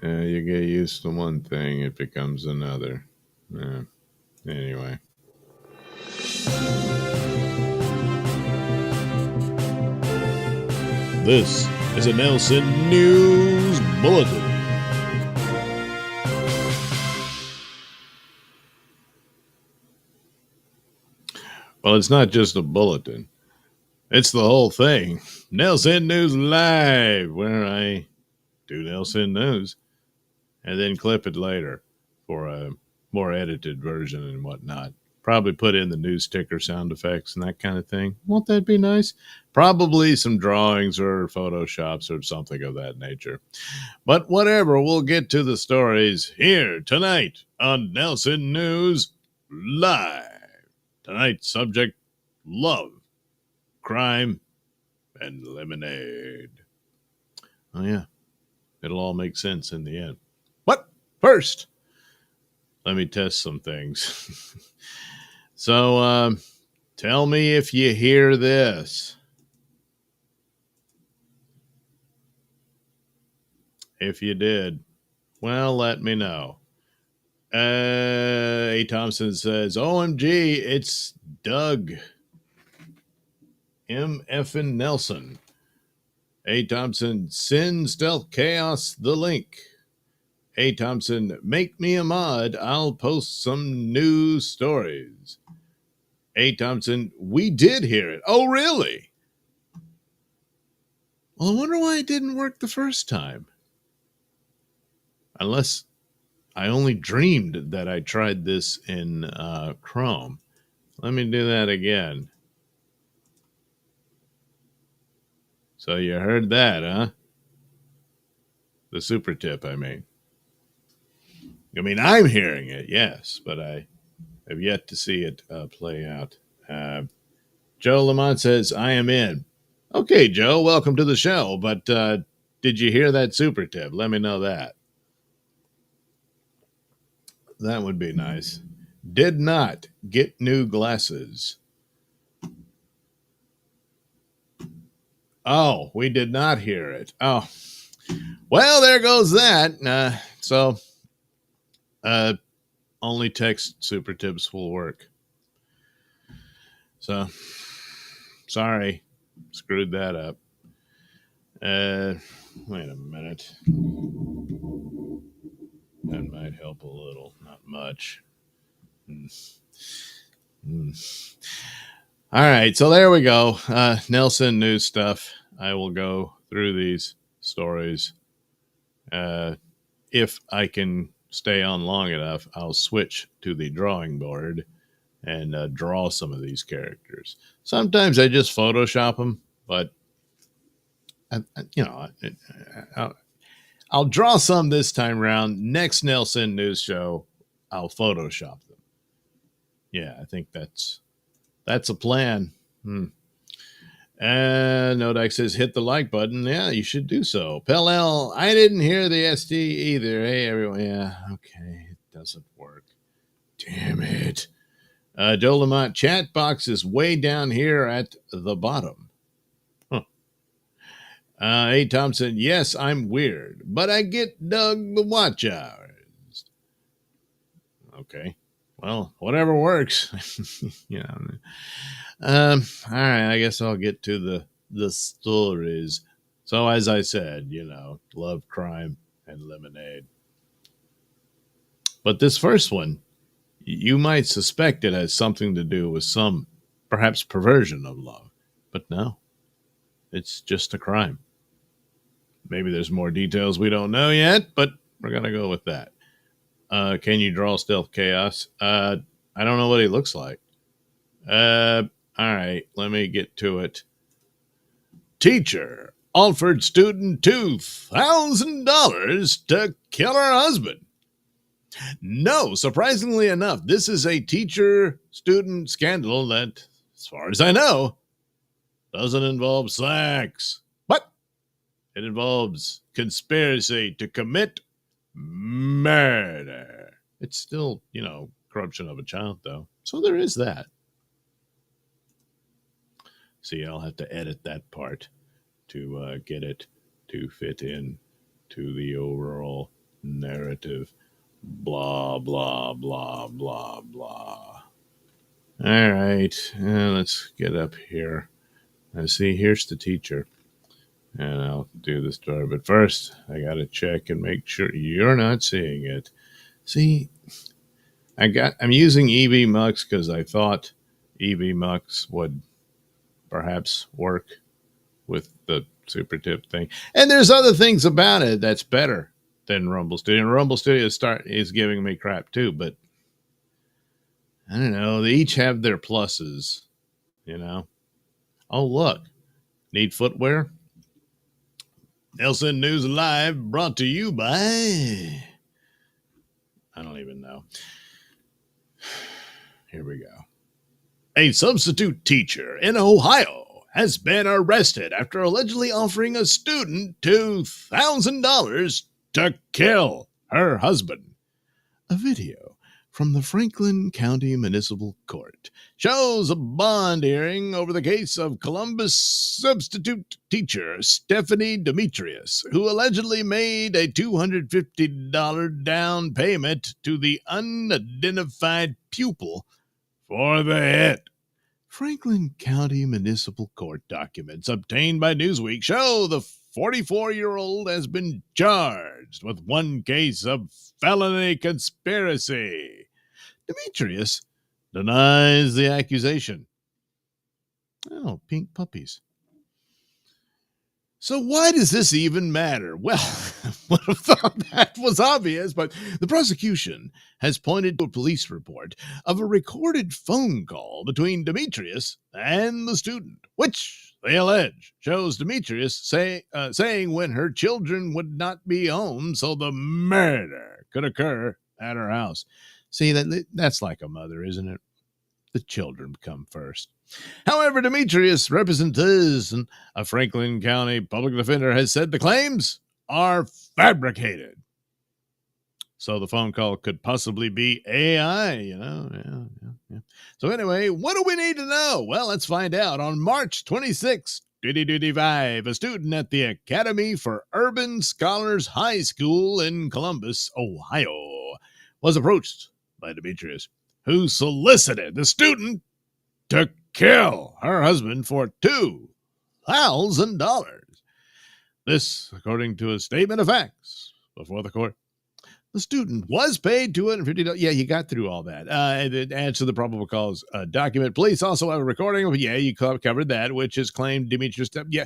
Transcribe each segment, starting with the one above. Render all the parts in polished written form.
You get used to one thing, it becomes another. Yeah. Anyway. This is a Nailsin News Bulletin. Well, it's not just a bulletin. It's the whole thing. Nailsin News Live, where I do Nailsin News and then clip it later for a more edited version and whatnot. Probably put in the news ticker sound effects and that kind of thing. Won't that be nice? Probably some drawings or photoshops or something of that nature. But whatever, we'll get to the stories here tonight on Nailsin News Live. Tonight's subject, love, crime, and lemonade. Oh, yeah. It'll all make sense in the end. But first, let me test some things. So, tell me if you hear this. If you did, well, let me know. A. Thompson says, OMG, it's Doug. M. Effin Nelson. A. Thompson, send Stealth Chaos the link. A. Thompson, make me a mod. I'll post some news stories. A. Thompson, we did hear it. Oh, really? Well, I wonder why it didn't work the first time. Unless I only dreamed that I tried this in Chrome. Let me do that again. So you heard that, huh? The super tip, I mean. I'm hearing it, yes, but I have yet to see it play out. Joe Lamont says, I am in. Okay, Joe, welcome to the show, but did you hear that super tip? Let me know that. That would be nice. Did not get new glasses. Oh, we did not hear it. Oh, well, there goes that. Only text super tips will work. So, sorry, screwed that up. Wait a minute. That might help a little, not much. All right, so there we go. Nailsin news stuff. I will go through these stories. If I can stay on long enough, I'll switch to the drawing board and draw some of these characters. Sometimes I just Photoshop them, but I'll draw some this time around. Next Nailsin News Show, I'll Photoshop them. Yeah, I think that's a plan. And Nodak says, hit the like button. Yeah, you should do so. Pell, I didn't hear the SD either. Hey, everyone. Yeah, okay. It doesn't work. Damn it. Joe Lamont, chat box is way down here at the bottom. Huh. A. Thompson, yes, I'm weird, but I get Doug the watch hours. Okay. Well, whatever works. Yeah. All right, I guess I'll get to the stories. So as I said, love, crime, and lemonade. But this first one, you might suspect it has something to do with some perhaps perversion of love. But no. It's just a crime. Maybe there's more details we don't know yet, but we're gonna go with that. Can you draw Stealth Chaos? I don't know what he looks like. All right, let me get to it. Teacher offered student $2,000 to kill her husband. No, surprisingly enough, this is a teacher-student scandal that, as far as I know, doesn't involve sex. But it involves conspiracy to commit murder. It's still, corruption of a child, though. So there is that. See, I'll have to edit that part to get it to fit in to the overall narrative. Blah, blah, blah, blah, blah. All right, let's get up here. I see, here's the teacher. And I'll do the story. But first, I got to check and make sure you're not seeing it. See, I'm using EV Mux because I thought EV Mux would perhaps work with the super tip thing. And there's other things about it that's better than Rumble Studio. And Rumble Studio is giving me crap too, but I don't know. They each have their pluses, you know. Oh, look. Need footwear? Nailsin News Live brought to you by... I don't even know. Here we go. A substitute teacher in Ohio has been arrested after allegedly offering a student $2,000 to kill her husband. A video from the Franklin County Municipal Court shows a bond hearing over the case of Columbus substitute teacher Stephanie Demetrius, who allegedly made a $250 down payment to the unidentified pupil for the hit. Franklin County Municipal Court documents obtained by Newsweek show the 44-year-old has been charged with one case of felony conspiracy. Demetrius denies the accusation. Oh, pink puppies. So why does this even matter? Well, I would have thought that was obvious, but the prosecution has pointed to a police report of a recorded phone call between Demetrius and the student, which they allege shows Demetrius saying when her children would not be home so the murder could occur at her house. See, that's like a mother, isn't it? The children come first. However, Demetrius, representation of Franklin County Public Defender, has said the claims are fabricated. So the phone call could possibly be AI, you know. Yeah. So anyway, what do we need to know? Well, let's find out. On March 26, 2025, a student at the Academy for Urban Scholars High School in Columbus, Ohio, was approached by Demetrius, who solicited the student to kill her husband for $2,000. This, according to a statement of facts before the court. The student was paid $250. Yeah, you got through all that. It adds to the probable cause document. Police also have a recording of, you covered that, which is claimed Demetrius. Yeah,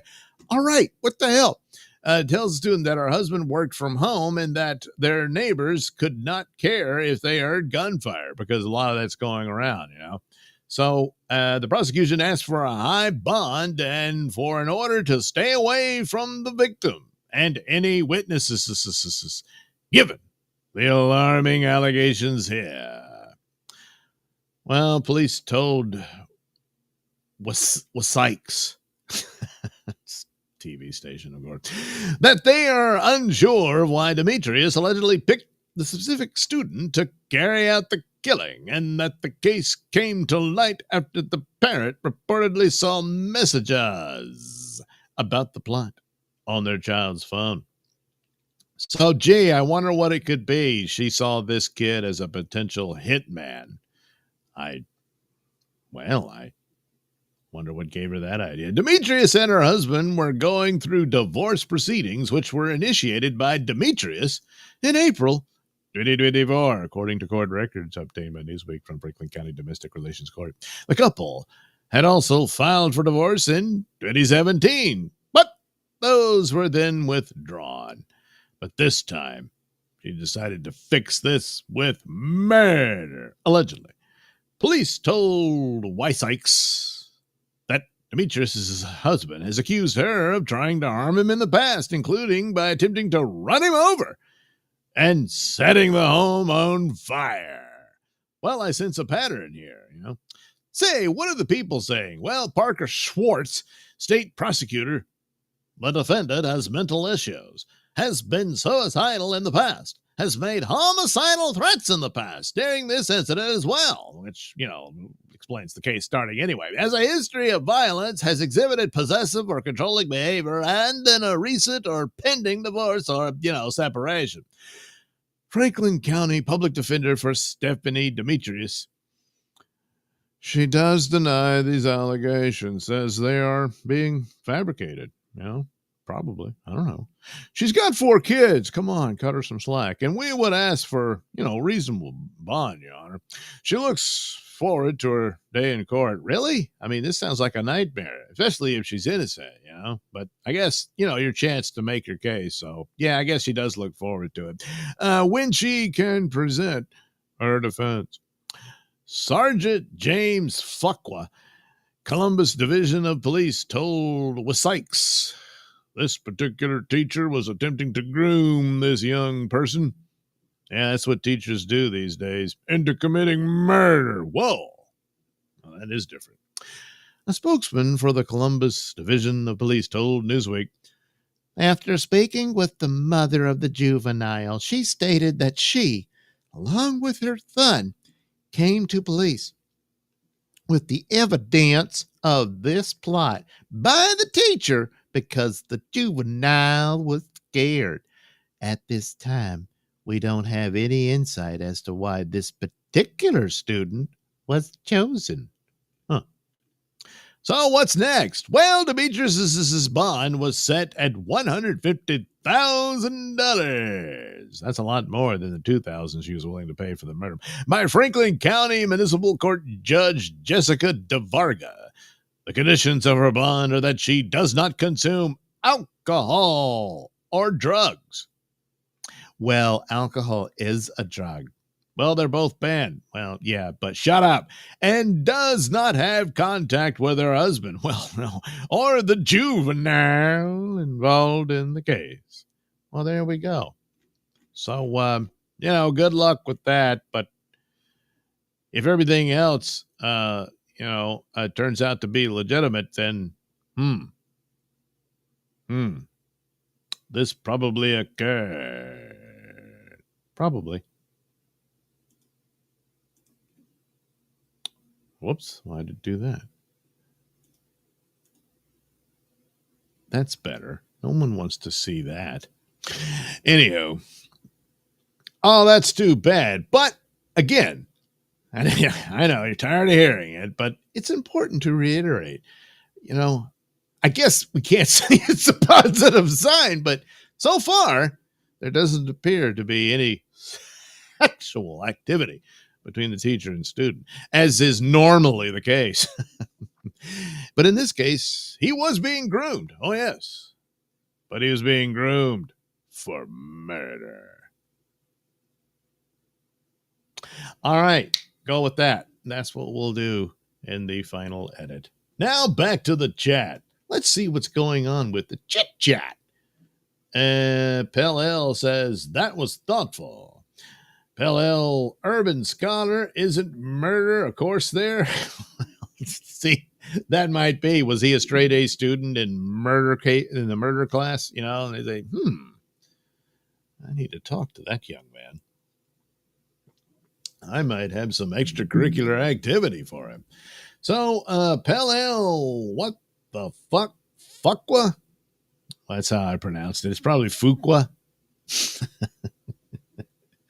all right, what the hell? Tells the student that her husband worked from home and that their neighbors could not care if they heard gunfire because a lot of that's going around, you know. So the prosecution asked for a high bond and for an order to stay away from the victim and any witnesses given the alarming allegations here. Well, police told Sykes, TV station, of course, that they are unsure of why Demetrius allegedly picked the specific student to carry out the killing, and that the case came to light after the parent reportedly saw messages about the plot on their child's phone. So, gee, I wonder what it could be. She saw this kid as a potential hitman. I wonder what gave her that idea. Demetrius and her husband were going through divorce proceedings, which were initiated by Demetrius in April 2024, according to court records obtained by Newsweek from Franklin County Domestic Relations Court. The couple had also filed for divorce in 2017, but those were then withdrawn. But this time, she decided to fix this with murder, allegedly. Police told Sykes that Demetrius' husband has accused her of trying to harm him in the past, including by attempting to run him over and setting the home on fire. Well, I sense a pattern here, you know. Say, what are the people saying? Well, Parker Schwartz, state prosecutor, the defendant has mental issues, has been suicidal in the past, has made homicidal threats in the past during this incident as well, which, explains the case starting anyway. Has a history of violence, has exhibited possessive or controlling behavior, and in a recent or pending divorce or, separation. Franklin County Public Defender for Stephanie Demetrius. She does deny these allegations, says they are being fabricated. Probably. I don't know. She's got 4 kids. Come on, cut her some slack. And we would ask for, reasonable bond, Your Honor. She looks forward to her day in court. Really? I mean, this sounds like a nightmare, especially if she's innocent, But I guess, your chance to make your case. So, yeah, I guess she does look forward to it. When she can present her defense. Sergeant James Fuqua, Columbus Division of Police, told Sykes this particular teacher was attempting to groom this young person. Yeah, that's what teachers do these days. Into committing murder. Whoa. Well, that is different. A spokesman for the Columbus Division of Police told Newsweek, after speaking with the mother of the juvenile, she stated that she, along with her son, came to police with the evidence of this plot by the teacher because the juvenile was scared. At this time, we don't have any insight as to why this particular student was chosen. So what's next? Well, Demetrius's bond was set at $150,000. That's a lot more than the $2,000 she was willing to pay for the murder by Franklin County Municipal Court Judge Jessica DeVarga. The conditions of her bond are that she does not consume alcohol or drugs. Well, alcohol is a drug. Well, they're both banned. Well, yeah, but shut up. And does not have contact with her husband. Well, no. Or the juvenile involved in the case. Well, there we go. So, good luck with that. But if everything else, turns out to be legitimate, then, this probably occurred. Probably. Whoops, why did it do that? That's better. No one wants to see that. Anywho. Oh, that's too bad. But, again, I know you're tired of hearing it, but it's important to reiterate. I guess we can't say it's a positive sign, but so far, there doesn't appear to be any sexual activity between the teacher and student, as is normally the case. But in this case, he was being groomed. Oh, yes. But he was being groomed for murder. All right. Go with that. That's what we'll do in the final edit. Now back to the chat. Let's see what's going on with the chit chat. Pell says, that was thoughtful. Pell Urban Scholar isn't murder, of course, there. See, that might be. Was he a straight A student in the murder class? And they say, I need to talk to that young man. I might have some extracurricular activity for him. So, Pell, what the fuck? Fuqua? That's how I pronounced it. It's probably Fuqua.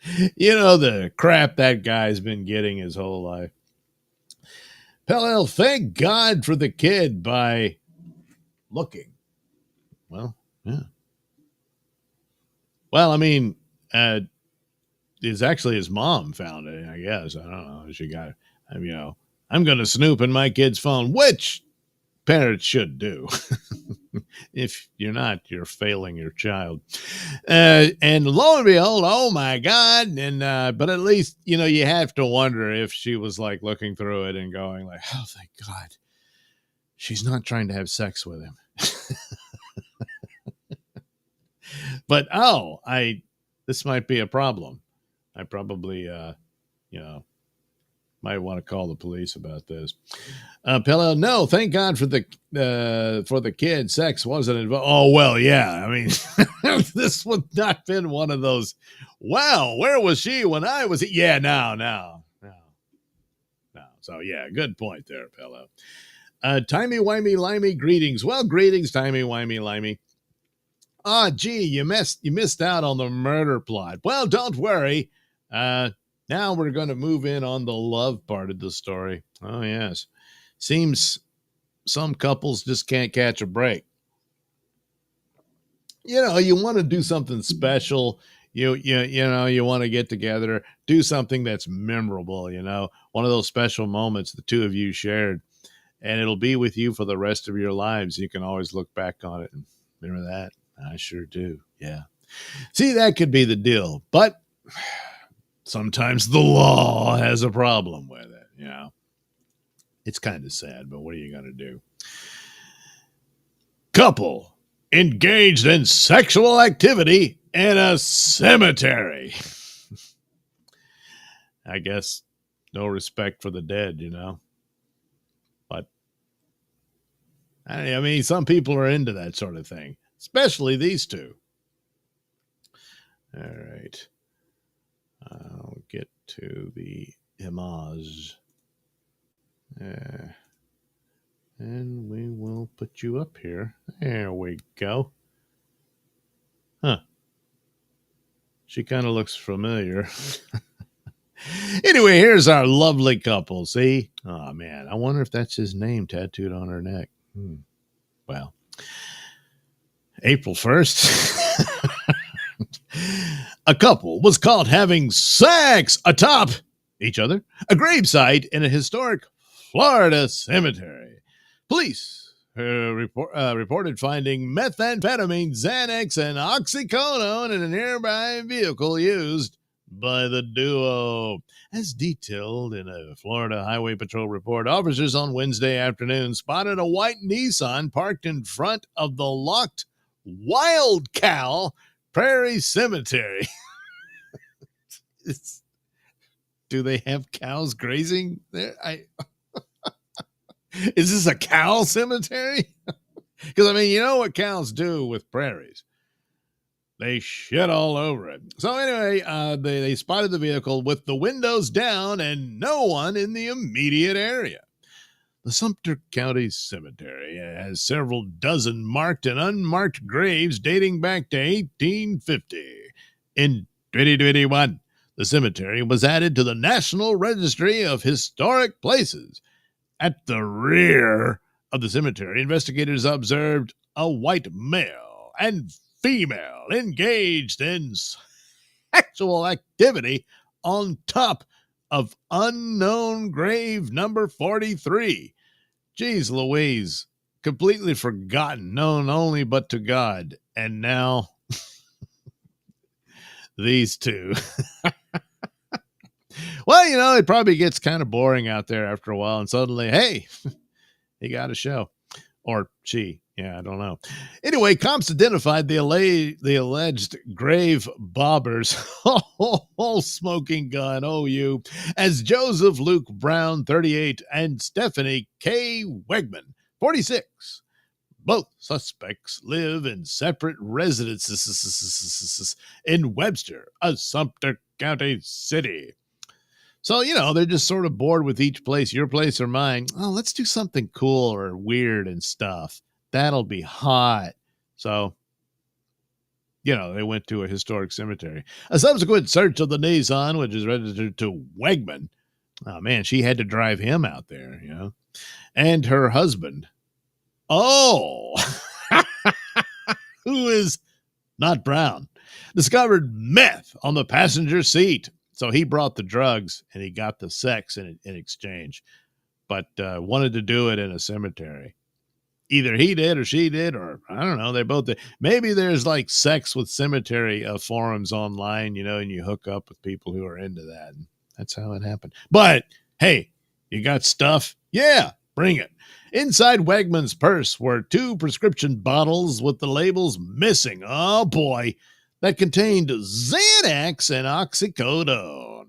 The crap that guy's been getting his whole life. Pell, thank God for the kid by looking. Well, yeah. Well, I mean, it's actually his mom found it, I guess. I don't know. She got it. I'm going to snoop in my kid's phone, which parents should do. If you're not, you're failing your child. And lo and behold, oh my God. And, but at least, you have to wonder if she was like looking through it and going like, oh, thank God. She's not trying to have sex with him. But, this might be a problem. I probably, might want to call the police about this. Pella, no, thank God for the kid. Sex wasn't involved. Oh, well, yeah. I mean, this would not been one of those, wow, where was she when I was? Yeah, no. So, yeah, good point there, Pella. Timey-wimey-limey, greetings. Well, greetings, timey-wimey-limey. Oh, gee, you missed out on the murder plot. Well, don't worry. Now we're going to move in on the love part of the story. Oh, yes. Seems some couples just can't catch a break. You want to do something special. You want to get together, do something that's memorable, one of those special moments the two of you shared, and it'll be with you for the rest of your lives. You can always look back on it and remember that. I sure do. Yeah. See, that could be the deal, but sometimes the law has a problem with it. It's kind of sad, but what are you going to do? Couple engaged in sexual activity in a cemetery. I guess no respect for the dead, But I mean, some people are into that sort of thing, especially these two. All right. I'll get to the image. And we will put you up here. There we go. Huh. She kind of looks familiar. Anyway, here's our lovely couple. See? Oh, man. I wonder if that's his name tattooed on her neck. Well, April 1st, a couple was caught having sex atop each other, a gravesite in a historic Florida cemetery. Police reported finding methamphetamine, Xanax, and oxycodone in a nearby vehicle used by the duo. As detailed in a Florida Highway Patrol report, officers on Wednesday afternoon spotted a white Nissan parked in front of the locked Wild Cow Prairie Cemetery. Do they have cows grazing there? Is this a cow cemetery? Because, I mean, you know what cows do with prairies. They shit all over it. So anyway, they spotted the vehicle with the windows down and no one in the immediate area. The Sumter County Cemetery has several dozen marked and unmarked graves dating back to 1850. In 2021, the cemetery was added to the National Registry of Historic Places. At the rear of the cemetery, investigators observed a white male and female engaged in sexual activity on top of unknown grave number 43. Jeez Louise, completely forgotten, known only but to God. And now, these two. Well, it probably gets kind of boring out there after a while, and suddenly, hey, he got a show. Or she. Yeah, I don't know. Anyway, cops identified the alleged grave bobbers, whole smoking gun, OU, as Joseph Luke Brown, 38, and Stephanie K. Wegman, 46. Both suspects live in separate residences in Webster, a Sumter County city. So, they're just sort of bored with each place, your place or mine. Oh, let's do something cool or weird and stuff. That'll be hot. So, they went to a historic cemetery. A subsequent search of the Nissan, which is registered to Wegman. Oh, man, she had to drive him out there, And her husband. Oh, who is not Brown, discovered meth on the passenger seat. So he brought the drugs and he got the sex in exchange, but wanted to do it in a cemetery. Either he did or she did, or I don't know. They both did. Maybe there's like sex with cemetery forums online, and you hook up with people who are into that. And that's how it happened. But hey, you got stuff? Yeah, bring it. Inside Wegman's purse were 2 prescription bottles with the labels missing. Oh boy. That contained Xanax and oxycodone.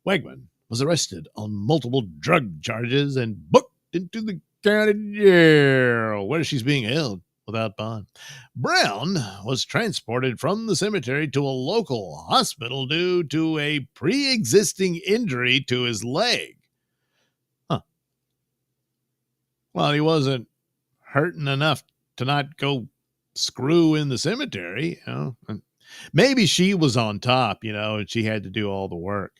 Wegman was arrested on multiple drug charges and booked into the county jail, where she's being held without bond. Brown was transported from the cemetery to a local hospital due to a pre-existing injury to his leg. Huh. Well, he wasn't hurting enough to not go screw in the cemetery, and maybe she was on top, and she had to do all the work,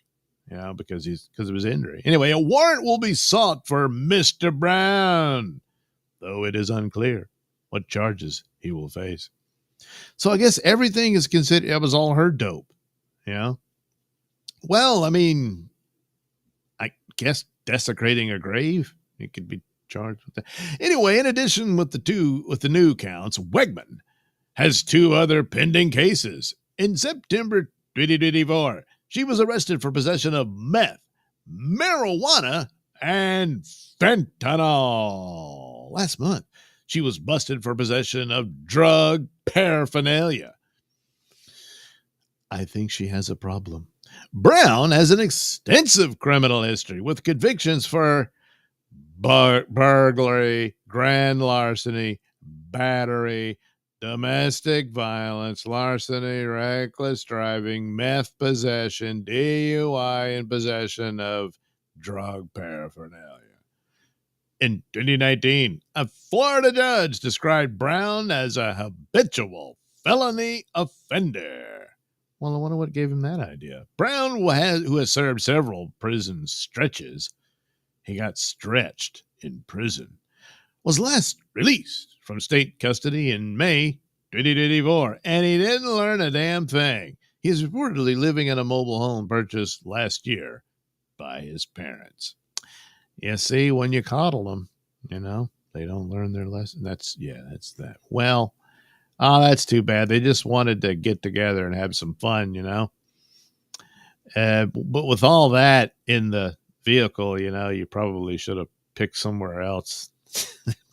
because of his injury. Anyway, a warrant will be sought for Mr. Brown, though it is unclear what charges he will face. So I guess everything is considered, it was all her dope, Well, I mean, I guess desecrating a grave, it could be charged with that. Anyway, in addition with the new counts, Wegman has 2 other pending cases. In September 2024, she was arrested for possession of meth, marijuana, and fentanyl. Last month, she was busted for possession of drug paraphernalia. I think she has a problem. Brown has an extensive criminal history with convictions for burglary, grand larceny, battery, domestic violence, larceny, reckless driving, meth possession, DUI, and possession of drug paraphernalia. In 2019, a Florida judge described Brown as a habitual felony offender. Well, I wonder what gave him that idea. Brown, who has served several prison stretches, he got stretched in prison, was last released from state custody in May 2024, and he didn't learn a damn thing. He is reportedly living in a mobile home purchased last year by his parents. You see, when you coddle them, they don't learn their lesson. That's that. Well, that's too bad. They just wanted to get together and have some fun, But with all that in the vehicle, you probably should have picked somewhere else.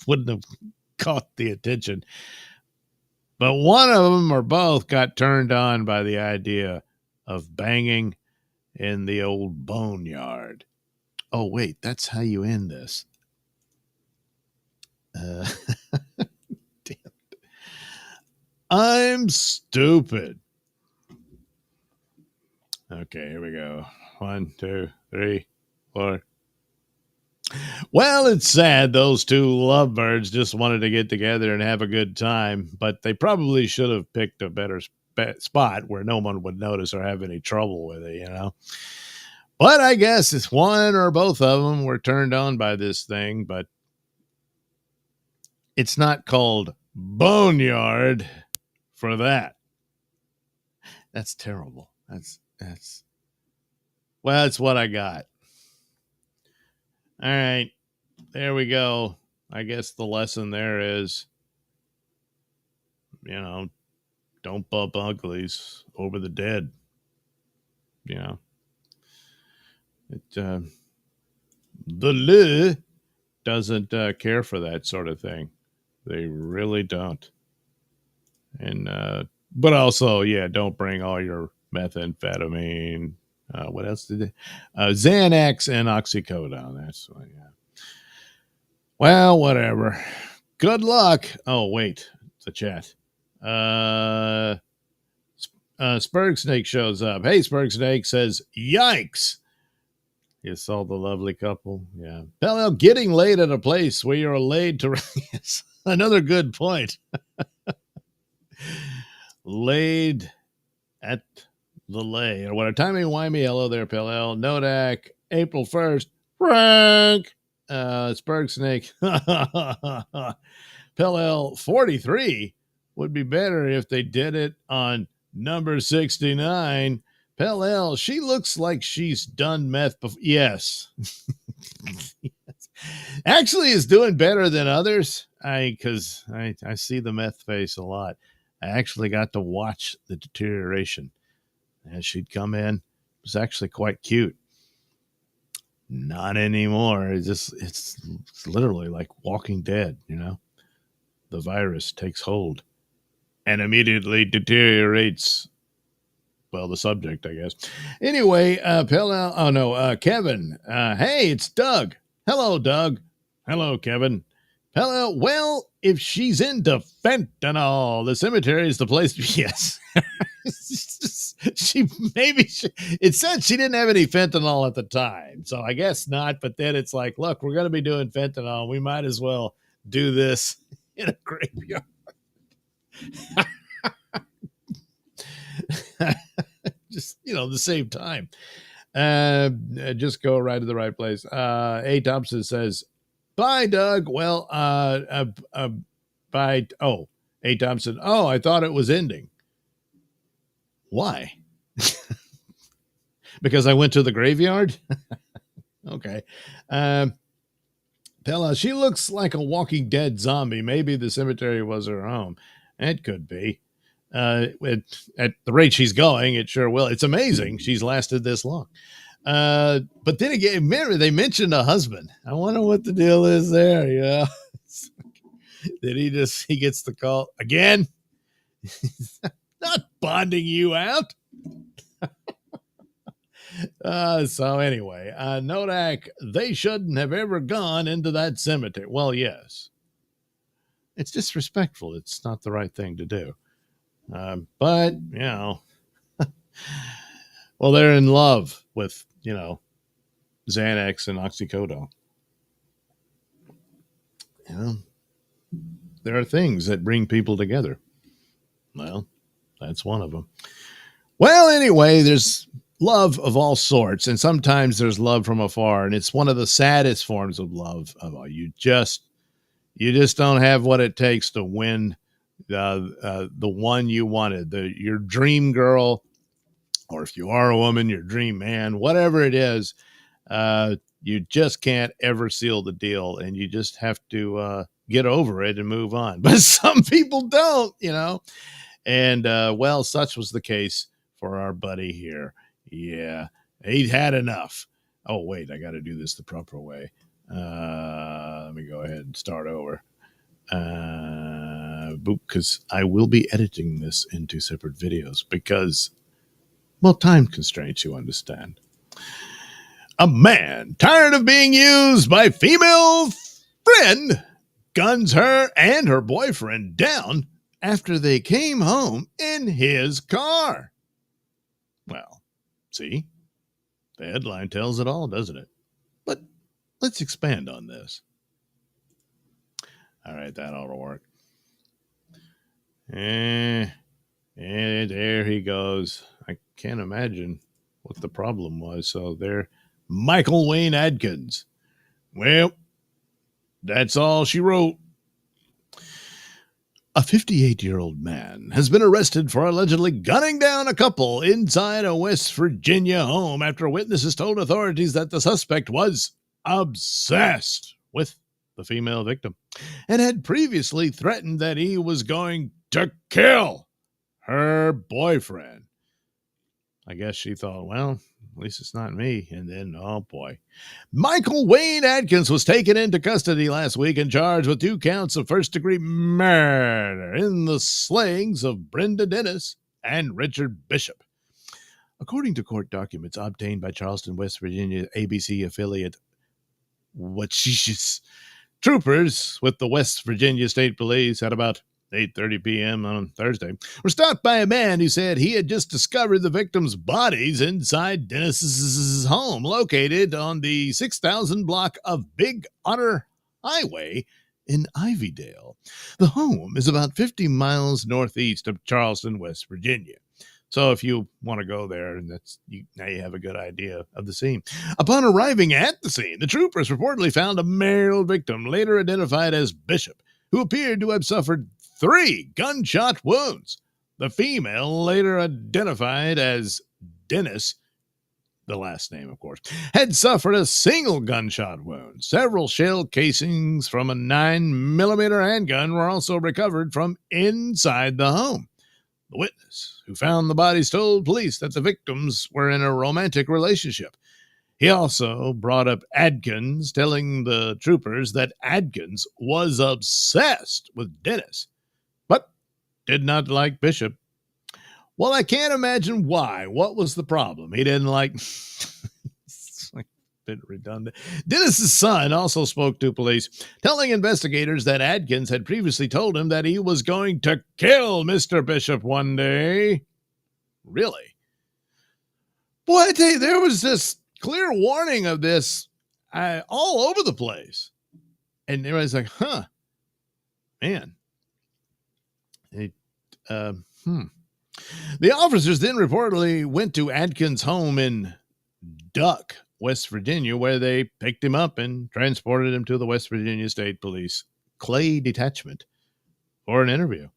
Wouldn't have caught the attention. But one of them or both got turned on by the idea of banging in the old boneyard. Oh, wait, that's how you end this. Damn it. I'm stupid. Okay, here we go. 1, 2, 3, 4. Well, it's sad those 2 lovebirds just wanted to get together and have a good time, but they probably should have picked a better spot where no one would notice or have any trouble with it, But I guess it's one or both of them were turned on by this thing, but it's not called boneyard for that. That's terrible. That's well, it's what I got. All right, there we go. I guess the lesson there is, don't bump uglies over the dead. The law doesn't care for that sort of thing. They really don't. And but also, don't bring all your methamphetamine. What else did they? Xanax and oxycodone. That's what, Well, whatever. Good luck. Oh, wait. It's a chat. Spurg Snake shows up. Hey, Spurg Snake says, yikes. You saw the lovely couple. Yeah. Well, getting laid at a place where you're laid to yes. Another good point. Laid at the lay. Or what a timey-wimey. Hello there, Pellel. Nodak. April 1st. Frank. Spurg Snake. Pellel 43 would be better if they did it on number 69. Pellel, she looks like she's done meth before. Yes. Yes. Actually is doing better than others. Because I see the meth face a lot. I actually got to watch the deterioration as she'd come in. It was actually quite cute. Not anymore. It's literally like Walking Dead, The virus takes hold and immediately deteriorates, well, the subject, I guess. Anyway, Kevin. Hey, it's Doug. Hello, Doug. Hello, Kevin. Hello. Well, if she's into fentanyl, the cemetery is the place to be. Yes. It said she didn't have any fentanyl at the time, so I guess not. But then it's like, look, we're going to be doing fentanyl. We might as well do this in a graveyard. the same time. Just go right to the right place. A. Thompson says, bye, Doug. Well, bye. Oh, A. Thompson. Oh, I thought it was ending. Why? Because I went to the graveyard? Okay. Pella, she looks like a Walking Dead zombie. Maybe the cemetery was her home. It could be. At the rate she's going, it sure will. It's amazing she's lasted this long. But then again, remember, they mentioned a husband. I wonder what the deal is there. Yeah. Did he gets the call again? Not bonding you out. So anyway, Nodak, they shouldn't have ever gone into that cemetery. Well, yes. It's disrespectful. It's not the right thing to do. But, well, they're in love with, Xanax and oxycodone. There are things that bring people together. Well, that's one of them. Well, anyway, there's love of all sorts, and sometimes there's love from afar, and it's one of the saddest forms of love. You just don't have what it takes to win the one you wanted, your dream girl, or if you are a woman, your dream man, whatever it is. You just can't ever seal the deal, and you just have to get over it and move on. But some people don't, And, well, such was the case for our buddy here. Yeah, he'd had enough. Oh, wait, I got to do this the proper way. Let me go ahead and start over. Because I will be editing this into separate videos because, well, time constraints, you understand. A man tired of being used by female friend guns her and her boyfriend down after they came home in his car. Well, see, the headline tells it all, doesn't it? But let's expand on this. All right, that ought to work. And there he goes. I can't imagine what the problem was. So there, Michael Wayne Adkins. Well, that's all she wrote. A 58-year-old man has been arrested for allegedly gunning down a couple inside a West Virginia home after witnesses told authorities that the suspect was obsessed with the female victim and had previously threatened that he was going to kill her boyfriend. I guess she thought, well, at least it's not me. And then, oh boy. Michael Wayne Adkins was taken into custody last week and charged with 2 counts of first-degree murder in the slayings of Brenda Dennis and Richard Bishop. According to court documents obtained by Charleston, West Virginia ABC affiliate troopers with the West Virginia State Police at about 8:30 p.m. on Thursday, were stopped by a man who said he had just discovered the victims' bodies inside Dennis's home, located on the 6,000 block of Big Otter Highway in Ivydale. The home is about 50 miles northeast of Charleston, West Virginia. So if you want to go there, and now you have a good idea of the scene. Upon arriving at the scene, the troopers reportedly found a male victim, later identified as Bishop, who appeared to have suffered 3 gunshot wounds. The female, later identified as Dennis, the last name, of course, had suffered a single gunshot wound. Several shell casings from a 9mm handgun were also recovered from inside the home. The witness who found the bodies told police that the victims were in a romantic relationship. He also brought up Adkins, telling the troopers that Adkins was obsessed with Dennis, but did not like Bishop. Well, I can't imagine why. What was the problem? He didn't like... It's like a bit redundant. Dennis's son also spoke to police, telling investigators that Adkins had previously told him that he was going to kill Mr. Bishop one day. Really? Boy, I tell you, there was this clear warning of this all over the place. And everybody's like, man. The officers then reportedly went to Adkins' home in Duck, West Virginia, where they picked him up and transported him to the West Virginia State Police Clay Detachment for an interview.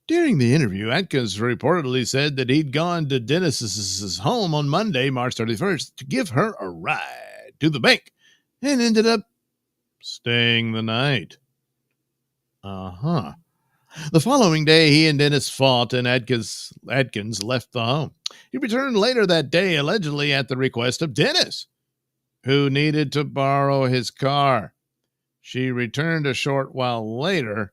During the interview, Atkins reportedly said that he'd gone to Dennis's home on Monday, March 31st, to give her a ride to the bank and ended up staying the night. The following day, he and Dennis fought, and Atkins left the home. He returned later that day, allegedly at the request of Dennis, who needed to borrow his car. She returned a short while later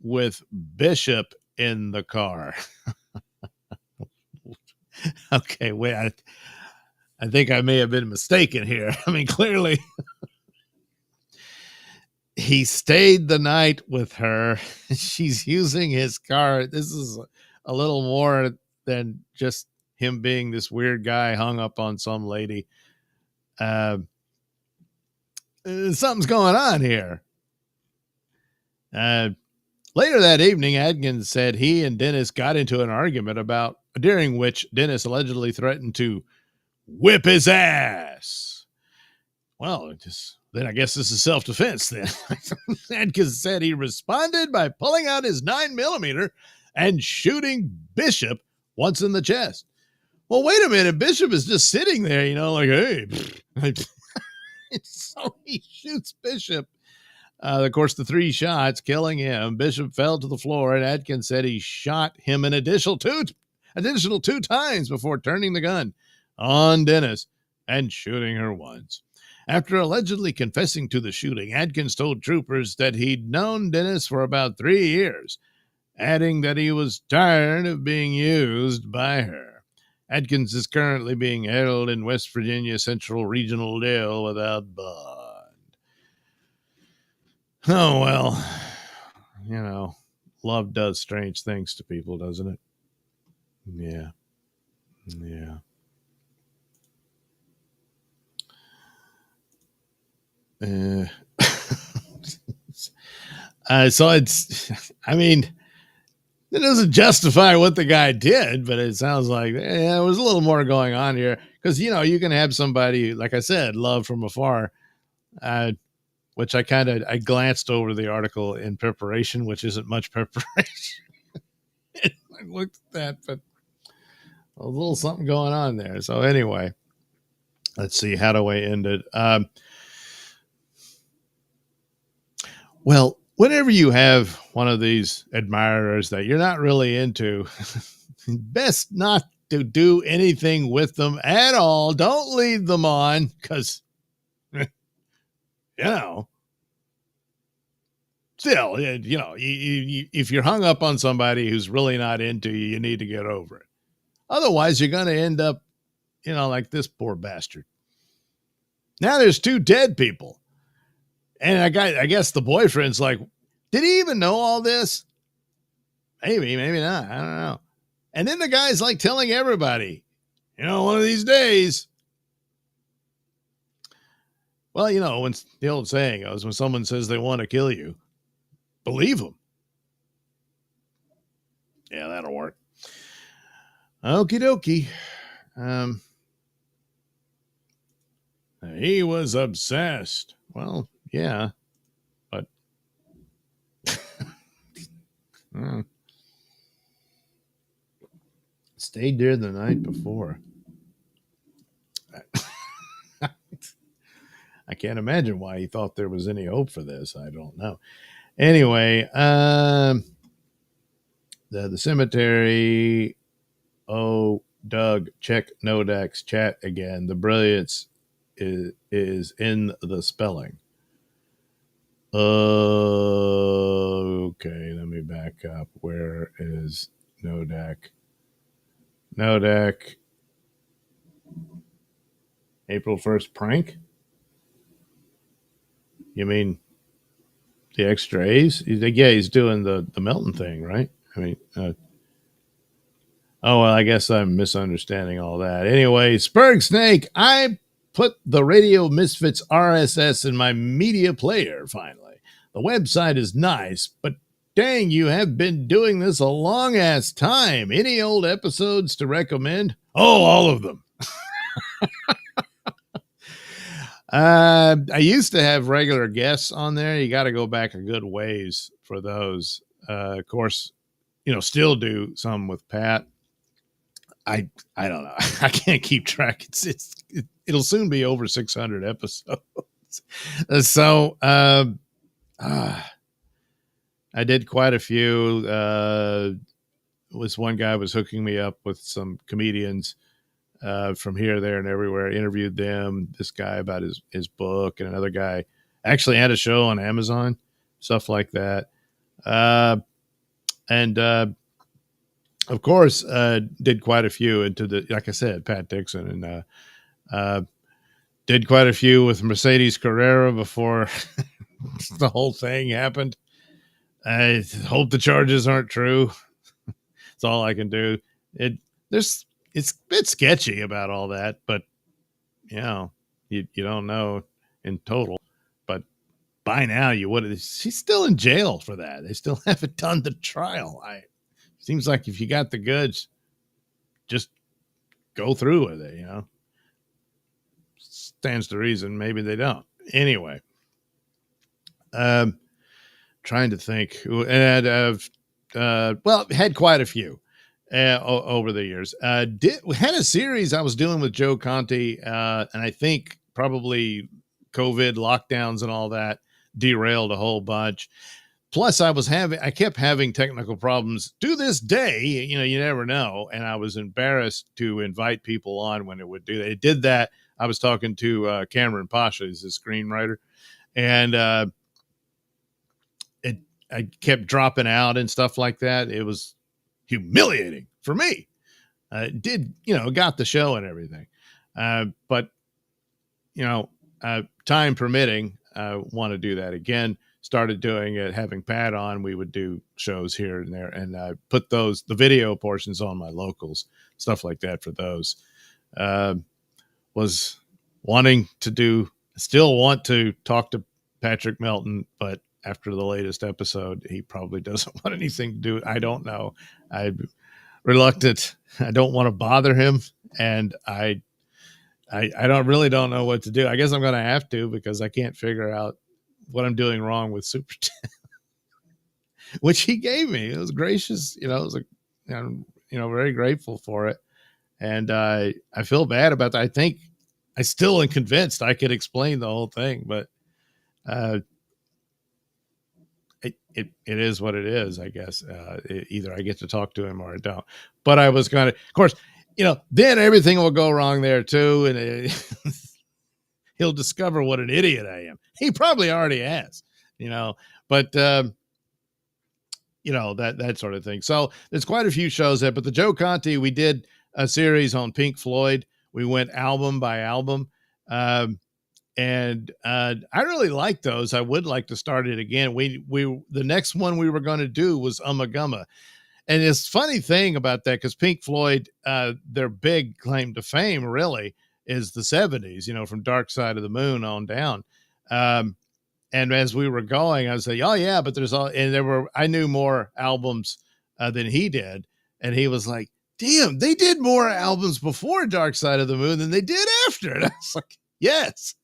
with Bishop in the car. Okay, wait, I think I may have been mistaken here. I mean, clearly, he stayed the night with her. She's using his car. This is a little more than just him being this weird guy hung up on some lady. Something's going on here. Later that evening, Adkins said he and Dennis got into an argument during which Dennis allegedly threatened to whip his ass. Well, then I guess this is self-defense then. Adkins said he responded by pulling out his 9mm and shooting Bishop once in the chest. Well, wait a minute. Bishop is just sitting there, like, hey. So he shoots Bishop. Of course, the 3 shots killing him. Bishop fell to the floor, and Adkins said he shot him an additional two times before turning the gun on Dennis and shooting her once. After allegedly confessing to the shooting, Adkins told troopers that he'd known Dennis for about 3 years, adding that he was tired of being used by her. Adkins is currently being held in West Virginia Central Regional Jail without bond. Oh, well, love does strange things to people, doesn't it? Yeah. So it doesn't justify what the guy did, but it sounds like there was a little more going on here. Because, you can have somebody, like I said, love from afar, which I glanced over the article in preparation, which isn't much preparation. I looked at that, but a little something going on there. So anyway, let's see. How do I end it? Well, whenever you have one of these admirers that you're not really into, best not to do anything with them at all. Don't lead them on because, still, if you're hung up on somebody who's really not into you, you need to get over it. Otherwise, you're going to end up, like this poor bastard. Now there's 2 dead people. And I guess the boyfriend's like, did he even know all this? Maybe not. I don't know. And then the guy's like telling everybody, one of these days. Well, when the old saying goes, when someone says they want to kill you, believe them. Yeah, that'll work. Okie dokie. He was obsessed. Well, yeah, but stayed there the night before. I can't imagine why he thought there was any hope for this. I don't know. Anyway, the cemetery. Oh, Doug, check Nodak's chat again. The brilliance is in the spelling. Okay, let me back up. Where is Nodak? Nodak. April 1st prank? You mean the extra A's? He's doing the Melton thing, right? Oh, well, I guess I'm misunderstanding all that. Anyway, Spurg Snake, I put the Radio Misfits RSS in my media player, finally. The website is nice, but Dang, you have been doing this a long ass time. Any old episodes to recommend? Oh, all of them. I used to have regular guests on there. You got to go back a good ways for those. Of course, still do some with Pat. I don't know. I can't keep track. It'll soon be over 600 episodes. So, I did quite a few. Was one guy was hooking me up with some comedians from here, there, and everywhere. Interviewed them. This guy about his book, and another guy actually had a show on Amazon, stuff like that. And of course, did quite a few into like I said, Pat Dixon, and did quite a few with Mercedes Carrera before the whole thing happened. I hope the charges aren't true. That's all I can do. It's a bit sketchy about all that, but you don't know in total. But by now you would. She's still in jail for that. They still haven't done the trial. Seems like if you got the goods, just go through with it. Stands to reason maybe they don't. Anyway, trying to think, and had quite a few over the years. Had a series I was doing with Joe Conti, and I think probably COVID lockdowns and all that derailed a whole bunch. Plus, I kept having technical problems to this day. You never know, and I was embarrassed to invite people on when it would do that. It did that. I was talking to Cameron Pasha, who's a screenwriter, and I kept dropping out and stuff like that. It was humiliating for me. Got the show and everything. But time permitting, I want to do that again. Started doing it, having Pat on. We would do shows here and there, and I put the video portions on my locals, stuff like that for those. Was wanting to still want to talk to Patrick Melton, but after the latest episode, he probably doesn't want anything to do. I don't know. I'm reluctant. I don't want to bother him, and I don't know what to do. I guess I'm going to have to, because I can't figure out what I'm doing wrong with Super 10, which he gave me. It was gracious. It was very grateful for it. And I feel bad about that. I think I still am convinced I could explain the whole thing, but it is what it is, I guess. Either I get to talk to him or I don't. But I was going to, of course, then everything will go wrong there too. And he'll discover what an idiot I am. He probably already has, but that sort of thing. So there's quite a few shows there, but the Joe Conti, we did a series on Pink Floyd. We went album by album. And I really like those. I would like to start it again. The next one we were going to do was Ummagumma. And it's funny thing about that, because Pink Floyd, their big claim to fame really is the 70s, from Dark Side of the Moon on down. And as we were going, I was like, oh yeah, but I knew more albums than he did. And he was like, damn, they did more albums before Dark Side of the Moon than they did after. And I was like, yes.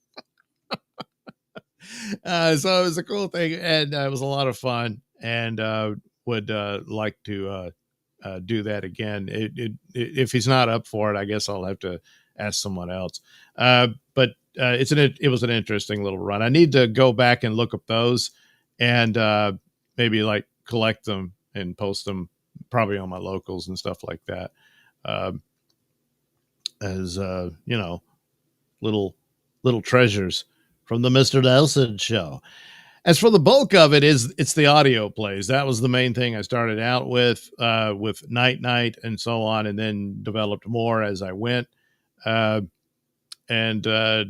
So it was a cool thing, and it was a lot of fun, and would like to do that again. If he's not up for it, I guess I'll have to ask someone else. But it was an interesting little run. I need to go back and look up those, and maybe like collect them and post them probably on my locals and stuff like that. As little treasures from the Mr Nailsin Show. As for the bulk of it, it's the audio plays. That was the main thing I started out with Night Night and so on, and then developed more as I went. And I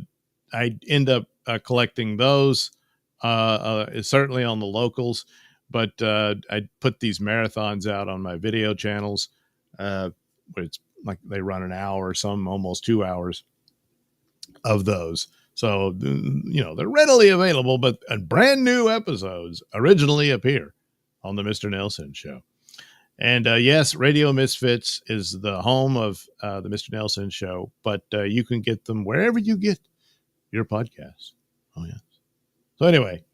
end up collecting those, certainly on the locals, but I put these marathons out on my video channels, where it's like they run an hour, some almost 2 hours of those. So, they're readily available, but brand new episodes originally appear on the Mr. Nailsin Show. And yes, Radio Misfits is the home of the Mr. Nailsin Show, but you can get them wherever you get your podcasts. Oh, yes. So anyway,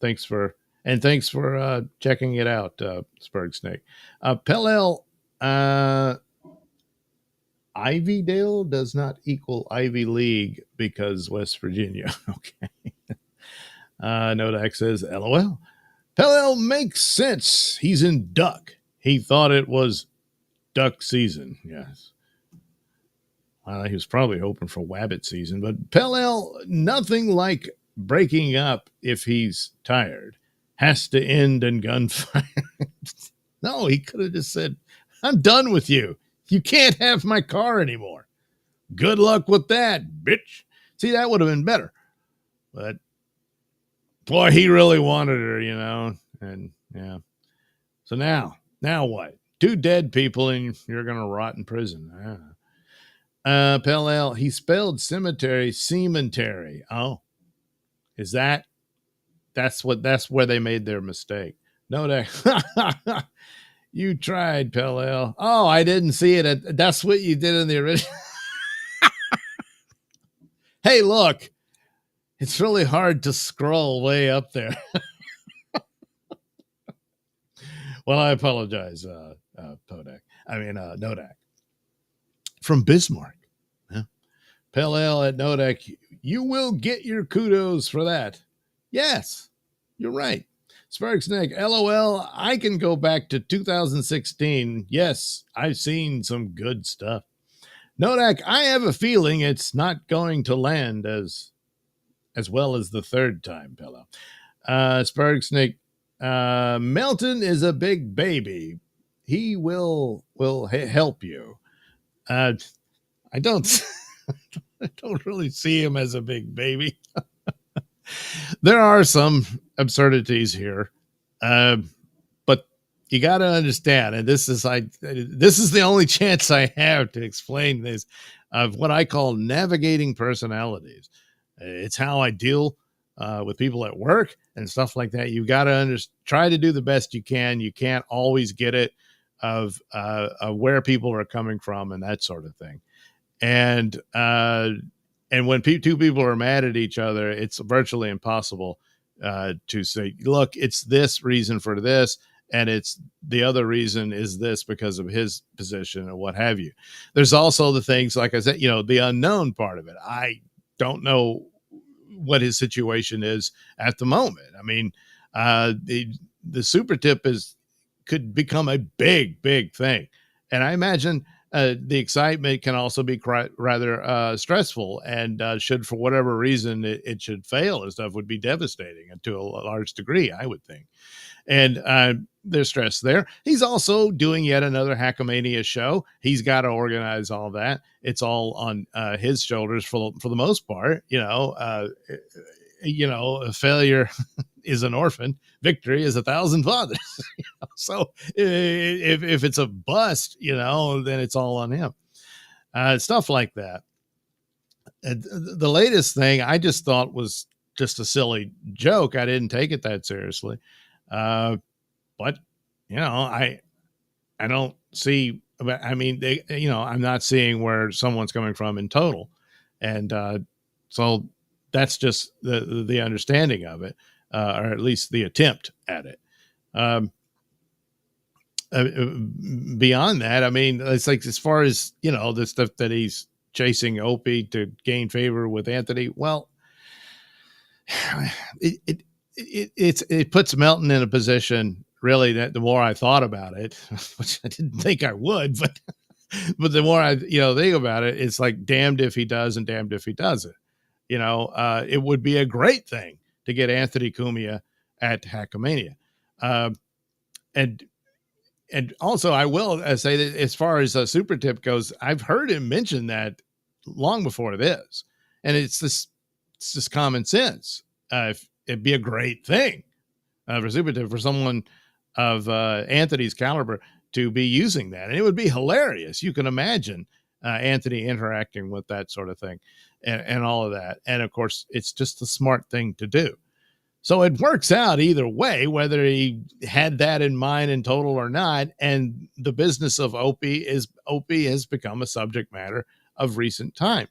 thanks for checking it out, Spurg Snake. Pellel, Ivydale does not equal Ivy League because West Virginia. Okay. Nodak says, LOL. Pellel makes sense. He's in duck. He thought it was duck season. Yes. He was probably hoping for wabbit season, but Pellel, nothing like breaking up if he's tired. Has to end in gunfire. No, he could have just said, I'm done with you. You can't have my car anymore. Good luck with that, bitch. See, that would have been better. But boy, he really wanted her, and yeah. So now what? 2 dead people and you're going to rot in prison. Pellel, he spelled cemetery, cemetery. Oh, is that's where they made their mistake. No, you tried, Pellel. Oh, I didn't see it. That's what you did in the original. Hey, look, it's really hard to scroll way up there. Well, I apologize, Nodak. From Bismarck. Yeah. Pellel at Nodak, you will get your kudos for that. Yes, you're right. Sparks Neck, LOL, I can go back to 2016. Yes, I've seen some good stuff. Nodak, I have a feeling it's not going to land as well as the third time, Pellel. Sparks Snake, Melton is a big baby. He will help you. I don't I don't really see him as a big baby. There are some absurdities here, but you got to understand, and this is the only chance I have to explain this, of what I call navigating personalities. It's how I deal with people at work and stuff like that. You got to try to do the best you can. You can't always get it of where people are coming from and that sort of thing. And when 2 people are mad at each other, it's virtually impossible to say, look, it's this reason for this, and it's the other reason is this because of his position or what have you. There's also the things, like I said, the unknown part of it. I don't know what his situation is at the moment. I mean, the super tip could become a big thing. And I imagine the excitement can also be rather stressful, and should, for whatever reason, it should fail and stuff, would be devastating to a large degree, I would think. And there's stress there. He's also doing yet another Hackamania show. He's got to organize all that. It's all on his shoulders for the most part. A failure is an orphan. Victory is 1,000 fathers. So if it's a bust, then it's all on him. Stuff like that. The latest thing I just thought was just a silly joke. I didn't take it that seriously. But I don't see, I mean, I'm not seeing where someone's coming from in total. And, so that's just the understanding of it, or at least the attempt at it. Beyond that, I mean, it's like, as far as, the stuff that he's chasing Opie to gain favor with Anthony, well, it puts Melton in a position, really, that the more I thought about it, which I didn't think I would, but the more I think about it, it's like, damned if he does and damned if he doesn't. It would be a great thing to get Anthony Cumia at Hackamania. And also, I will say that as far as a super tip goes, I've heard him mention that long before this, and it's just common sense. It'd be a great thing for super tip for someone of Anthony's caliber to be using that, and it would be hilarious. You can imagine Anthony interacting with that sort of thing, and all of that. And of course, it's just the smart thing to do. So it works out either way, whether he had that in mind in total or not. And the business of Opie has become a subject matter of recent time.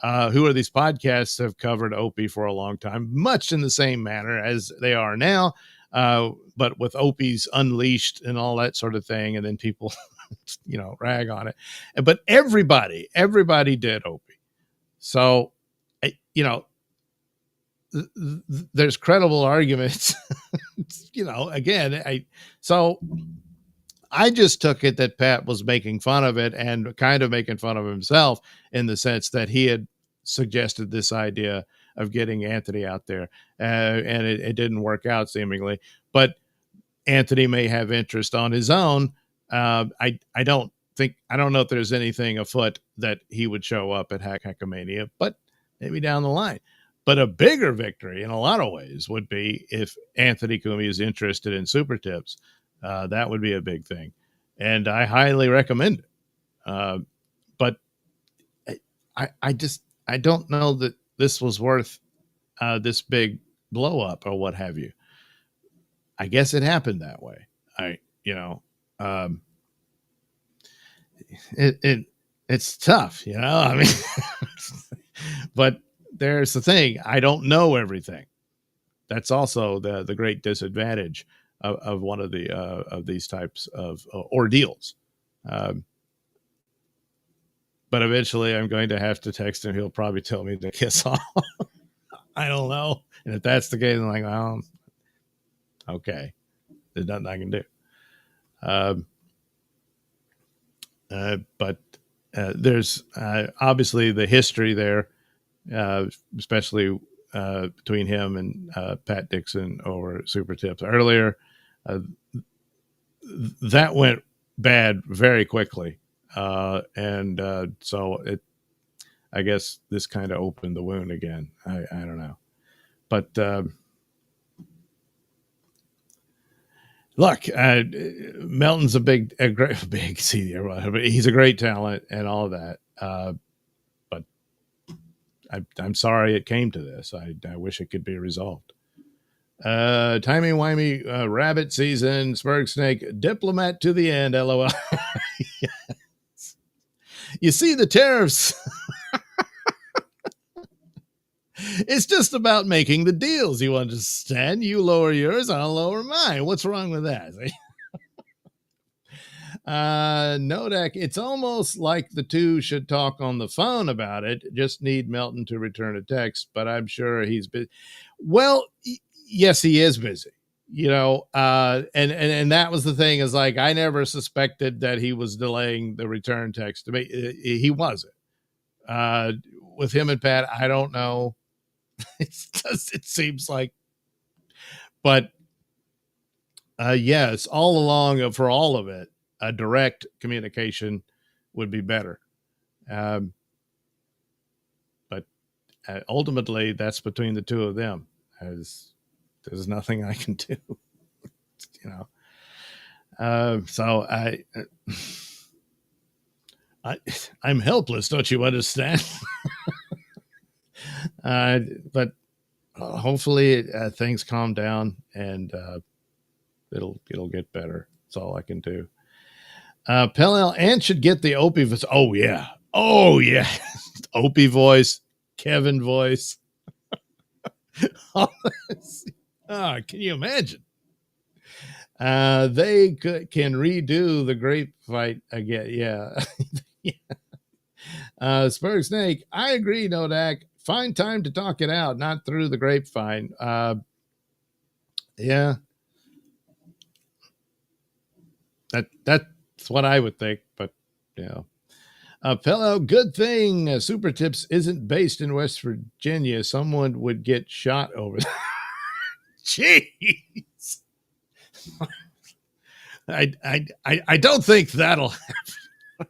Who Are These Podcasts have covered Opie for a long time, much in the same manner as they are now, but with Opie's Unleashed and all that sort of thing. And then people, rag on it. But everybody did Opie. So, there's credible arguments, again. So I just took it that Pat was making fun of it and kind of making fun of himself in the sense that he had suggested this idea of getting Anthony out there, and it didn't work out seemingly, but Anthony may have interest on his own. I don't know if there's anything afoot that he would show up at Hackamania, but maybe down the line. But a bigger victory in a lot of ways would be if Anthony Cumia is interested in Super Tips. That would be a big thing. And I highly recommend it. But I don't know that this was worth this big blow up or what have you. I guess it happened that way. It's tough, I mean, but there's the thing. I don't know everything. That's also the great disadvantage of one of the of these types of ordeals. But eventually I'm going to have to text him. He'll probably tell me to kiss off. I don't know. And if that's the case, I'm like, well, okay, there's nothing I can do. But there's obviously the history there, especially between him and Pat Dixon over Super Tips earlier. That went bad very quickly. So I guess this kind of opened the wound again. I don't know. But look, Melton's a big CD. He's a great talent and all of that. But I'm sorry it came to this. I wish it could be resolved. Timey-wimey rabbit season, Spurg Snake, diplomat to the end, LOL. Yes. You see the tariffs. It's just about making the deals. You understand? You lower yours, I'll lower mine. What's wrong with that? Nodak, it's almost like the two should talk on the phone about it. Just need Melton to return a text, but I'm sure he's busy. Well, yes, he is busy, and that was the thing, is like, I never suspected that he was delaying the return text. To me, he wasn't. With him and Pat, I don't know. It seems like, but yes, all along for all of it, a direct communication would be better. But ultimately, that's between the two of them. There's nothing I can do, So I'm helpless. Don't you understand? But hopefully things calm down and it'll get better. That's all I can do. Pellel Ant should get the Opie voice. Oh yeah. Opie voice, Kevin voice. Can you imagine? They can redo the grape fight again. Yeah. Spurg Snake, I agree, Nodak. Find time to talk it out, not through the grapevine. Yeah. That's what I would think, but fellow, good thing Super Tips isn't based in West Virginia. Someone would get shot over there. Jeez. I don't think that'll happen.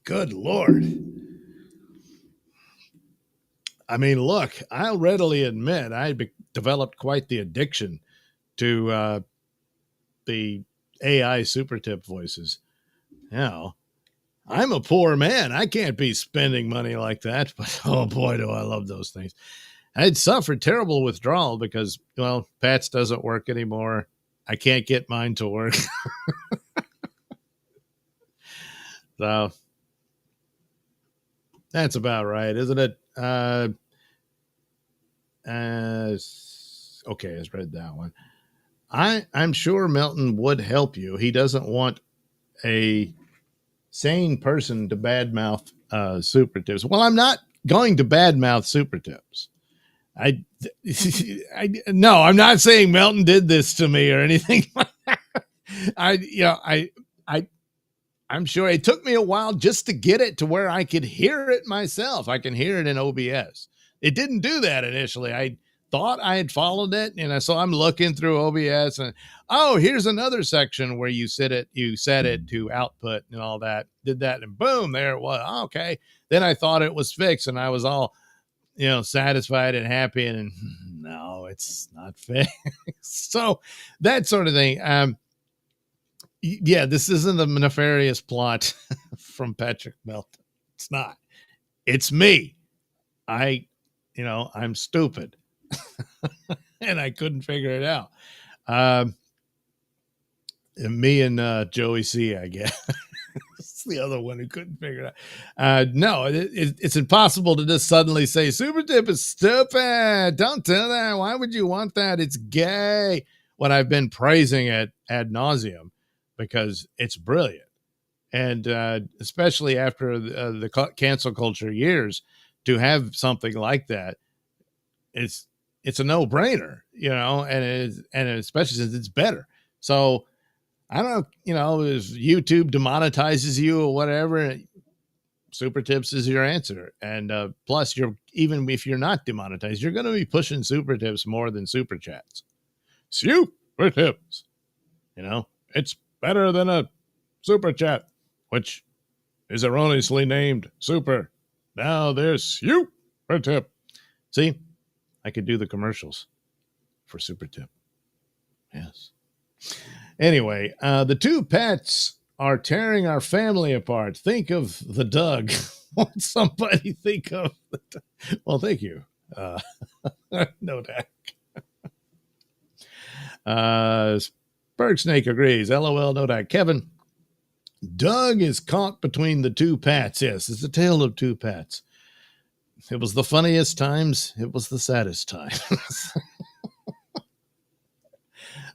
Good Lord. I mean, look, I'll readily admit I developed quite the addiction to the AI Super Tip voices. I'm a poor man. I can't be spending money like that, but oh boy, do I love those things. I'd suffered terrible withdrawal because, well, Pat's doesn't work anymore. I can't get mine to work. So that's about right, isn't it? Okay, I read that one. I'm sure Melton would help you. He doesn't want a sane person to badmouth super tips. Well, I'm not going to badmouth super tips. No, I'm not saying Melton did this to me or anything like that. I'm sure it took me a while just to get it to where I could hear it myself. I can hear it in OBS. It didn't do that initially. I thought I had followed it, and so I'm looking through OBS, and here's another section where you set it to output and all that. Did that, and boom, there it was. Okay. Then I thought it was fixed, and I was all, satisfied and happy, and no, it's not fixed. So that sort of thing. Yeah, this isn't a nefarious plot from Patrick Melton. It's not. It's me. I'm stupid. And I couldn't figure it out. Me and Joey C, I guess. It's the other one who couldn't figure it out. No, it's impossible to just suddenly say, Super Tip is stupid. Don't do that. Why would you want that? It's gay. When I've been praising it ad nauseum because it's brilliant. And especially after the cancel culture years, to have something like that, it's a no-brainer, and especially since it's better. So I don't know, if YouTube demonetizes you or whatever, Super Tips is your answer. And plus, even if you're not demonetized, you're going to be pushing Super Tips more than Super Chats. Super Tips, it's better than a Super Chat, which is erroneously named Super. Now there's Super Tip. See, I could do the commercials for Super Tip. Yes. Anyway, the two pets are tearing our family apart. Think of the Doug. Won't somebody think of the Doug? Well, thank you. No doubt. Berg Snake agrees. LOL, no doubt. Kevin, Doug is caught between the two Pats. Yes, it's a tale of two Pats. It was the funniest times. It was the saddest times.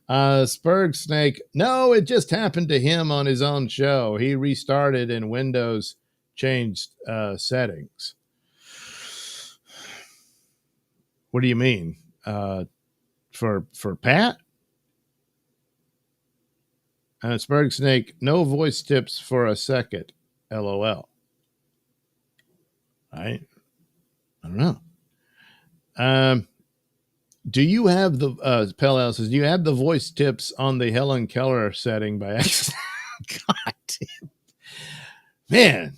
Spurg Snake. No, it just happened to him on his own show. He restarted and Windows changed settings. What do you mean? For Pat? Spurg Snake. No voice tips for a second. LOL. I don't know. Do you have the Pell says, do you have the voice tips on the Helen Keller setting by accident? God damn. Man,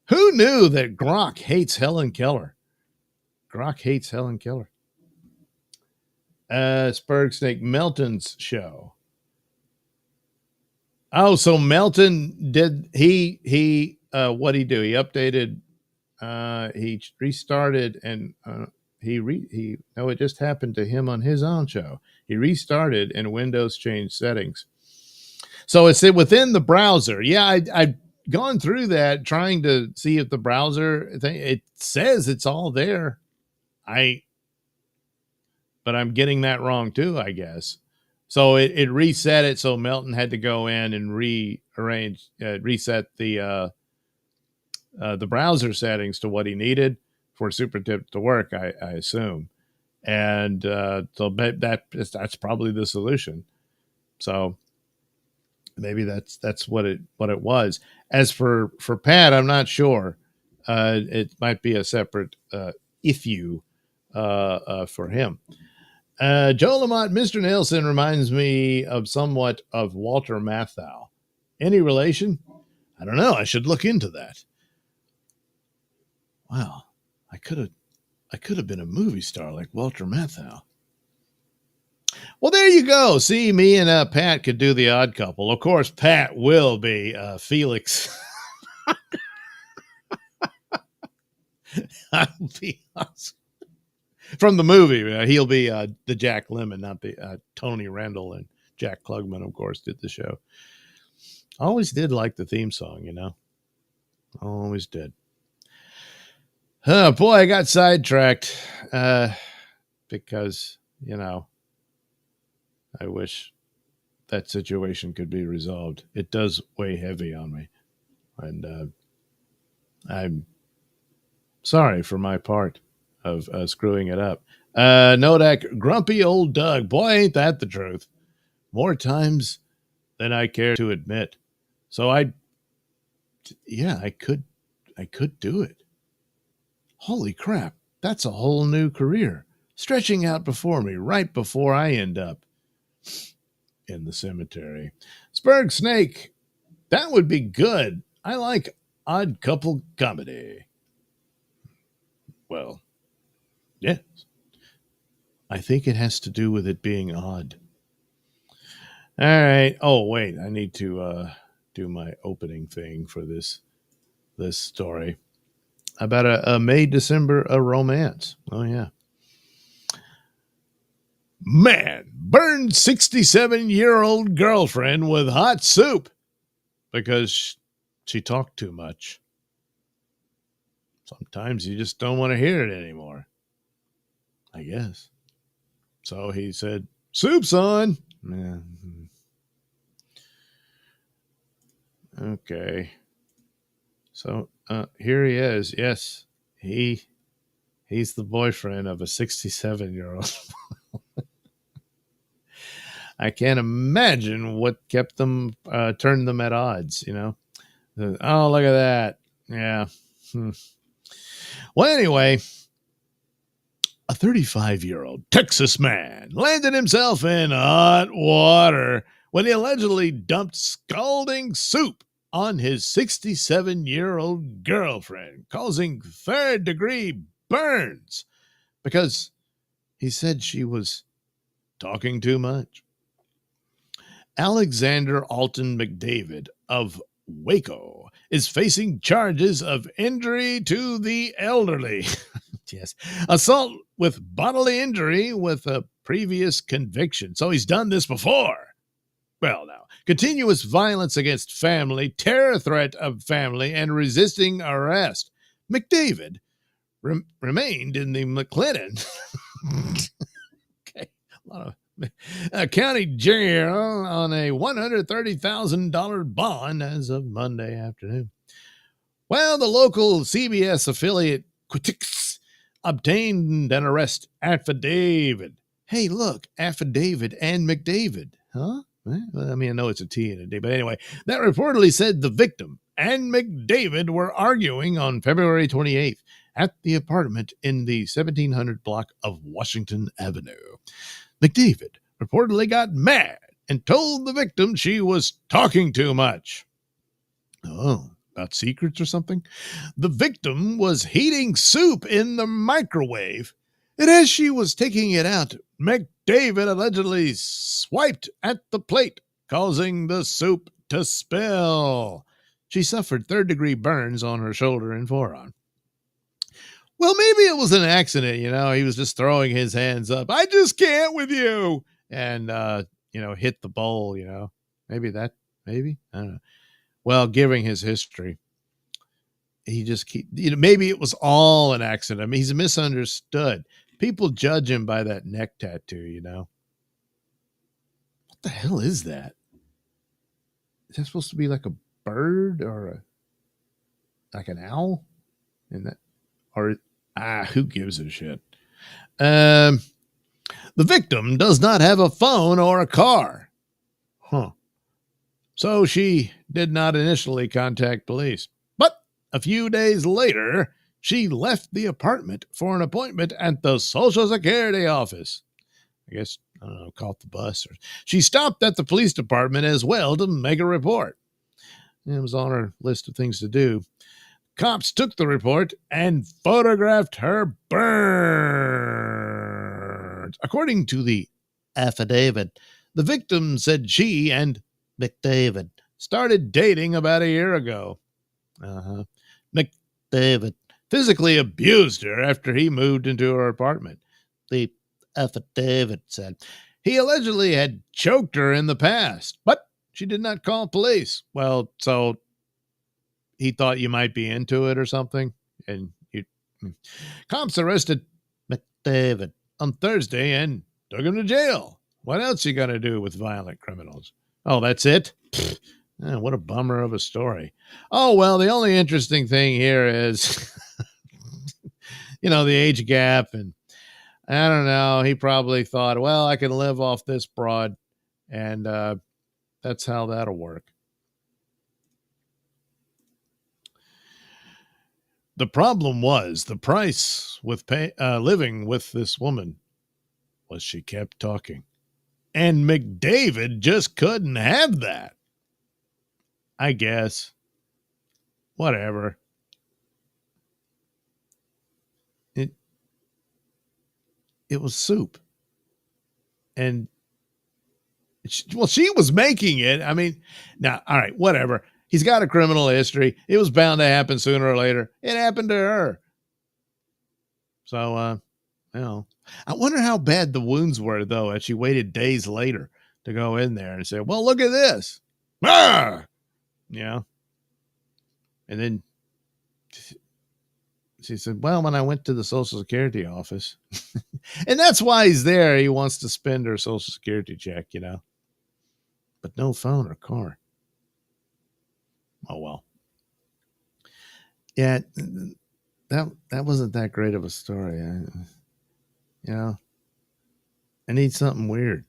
who knew that Grok hates Helen Keller? Grok hates Helen Keller. Spurg Snake, Melton's show. Oh, so Melton did what'd he do? He updated, he restarted and it just happened to him on his own show. He restarted and Windows changed settings. So it's within the browser. Yeah, I've gone through that trying to see if the browser thing, it says it's all there. But I'm getting that wrong too, I guess. So it reset it. So Melton had to go in and reset the browser settings to what he needed for Super Tip to work, I assume. And so that's probably the solution. So maybe that's what it was. As for Pat, I'm not sure. It might be a separate issue for him. Joe Lamont, Mr. Nailsin reminds me of somewhat of Walter Matthau. Any relation? I don't know. I should look into that. Wow, I could have been a movie star like Walter Matthau. Well, there you go. See, me and Pat could do the Odd Couple. Of course, Pat will be Felix. I'll be awesome. from the movie. He'll be the Jack Lemmon, not the Tony Randall, and Jack Klugman, of course, did the show. Always did like the theme song, Always did. Oh, boy, I got sidetracked because, I wish that situation could be resolved. It does weigh heavy on me. And I'm sorry for my part of screwing it up. Nodak, grumpy old Doug. Boy, ain't that the truth. More times than I care to admit. So I could do it. Holy crap. That's a whole new career stretching out before me right before I end up in the cemetery. Spurg Snake, that would be good. I like odd couple comedy. Well, yes. I think it has to do with it being odd. All right. Oh, wait. I need to do my opening thing for this story about a May-December romance. Oh, yeah. Man burned 67-year-old girlfriend with hot soup because she talked too much. Sometimes you just don't want to hear it anymore, I guess. So he said, "Soup's on." Yeah. Okay. So here he is. Yes, he's the boyfriend of a 67-year-old. I can't imagine what kept them, turned them at odds, Oh, look at that. Yeah. Well, anyway, a 35-year-old Texas man landed himself in hot water when he allegedly dumped scalding soup on his 67-year-old girlfriend, causing third-degree burns because he said she was talking too much. Alexander Alton McDavid of Waco is facing charges of injury to the elderly. Yes. Assault with bodily injury with a previous conviction. So he's done this before. Well, now, continuous violence against family, terror threat of family, and resisting arrest. McDavid remained in the McLennan County Jail on a $130,000 bond as of Monday afternoon. Well, the local CBS affiliate Quitix obtained an arrest affidavit. Hey, look, affidavit and McDavid. Huh? Well, I mean, I know it's a T and a D, but anyway, that reportedly said the victim and McDavid were arguing on February 28th at the apartment in the 1700 block of Washington Avenue. McDavid reportedly got mad and told the victim she was talking too much. Oh, about secrets or something? The victim was heating soup in the microwave, and as she was taking it out, McDavid allegedly swiped at the plate, causing the soup to spill. She suffered third-degree burns on her shoulder and forearm. Well, maybe it was an accident, he was just throwing his hands up. I just can't with you. And, hit the bowl, Maybe, I don't know. Well, given his history, he just maybe it was all an accident. I mean, he's misunderstood. People judge him by that neck tattoo, What the hell is that? Is that supposed to be like a bird or like an owl? And that, or who gives a shit? The victim does not have a phone or a car. So she did not initially contact police. But a few days later, she left the apartment for an appointment at the Social Security office. I guess, I don't know, caught the bus. She stopped at the police department as well to make a report. It was on her list of things to do. Cops took the report and photographed her burns. According to the affidavit, the victim said she and McDavid started dating about a year ago. McDavid physically abused her after he moved into her apartment. The affidavit said he allegedly had choked her in the past, but she did not call police. Well, so he thought you might be into it or something, and you cops arrested McDavid on Thursday and took him to jail. What else you got to do with violent criminals? Oh, that's it? What a bummer of a story. Oh, well, the only interesting thing here is, the age gap. And I don't know. He probably thought, well, I can live off this broad. And that's how that'll work. The problem was the price with living with this woman was she kept talking. And McDavid just couldn't have that. I guess. Whatever. It was soup. And she was making it. I mean, now, all right, whatever. He's got a criminal history. It was bound to happen sooner or later. It happened to her. So, I wonder how bad the wounds were, though, as she waited days later to go in there and say, well, look at this. Ah! Yeah. And then she said, well, when I went to the Social Security office, and that's why he's there. He wants to spend her Social Security check, but no phone or car. Oh, well. Yeah, that wasn't that great of a story. I need something weird.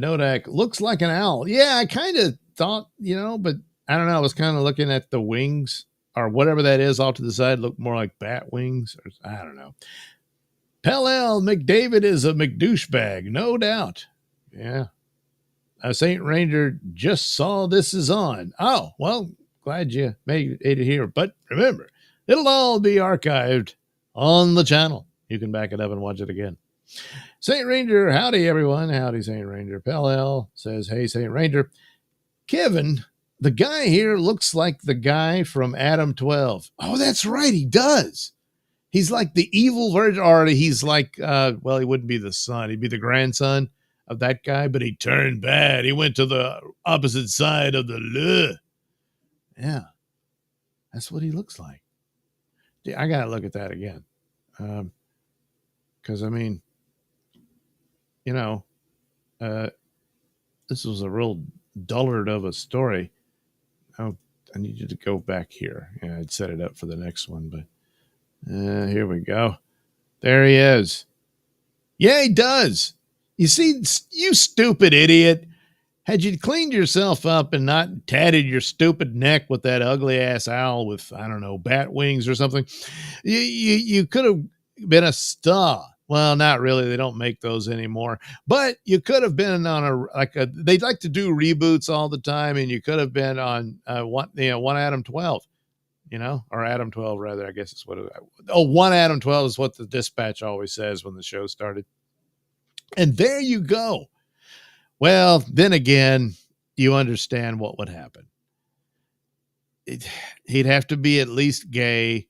Nodak looks like an owl. Yeah, I kind of thought, but I don't know. I was kind of looking at the wings or whatever that is off to the side. Looked more like bat wings. Or I don't know. Pell McDavid is a McDouchebag, no doubt. Yeah. St. Ranger just saw this is on. Oh, well, glad you made it here. But remember, it'll all be archived on the channel. You can back it up and watch it again. St. Ranger, howdy, everyone. Howdy, St. Ranger. Pell says, hey, St. Ranger. Kevin, the guy here looks like the guy from Adam 12. Oh, that's right. He does. He's like the evil version, or he's like, he wouldn't be the son. He'd be the grandson of that guy, but he turned bad. He went to the opposite side of the law. Yeah. That's what he looks like. I got to look at that again. Because, this was a real dullard of a story. Oh, I need you to go back here. Yeah, I'd set it up for the next one, but here we go. There he is. Yeah, he does. You see, you stupid idiot. Had you cleaned yourself up and not tatted your stupid neck with that ugly ass owl with, I don't know, bat wings or something, you could have been a star. Well, not really. They don't make those anymore. But you could have been on they like to do reboots all the time, and you could have been on one Adam 12, or Adam 12 rather. I guess it's what. One Adam 12 is what the dispatch always says when the show started. And there you go. Well, then again, you understand what would happen. He'd have to be at least gay.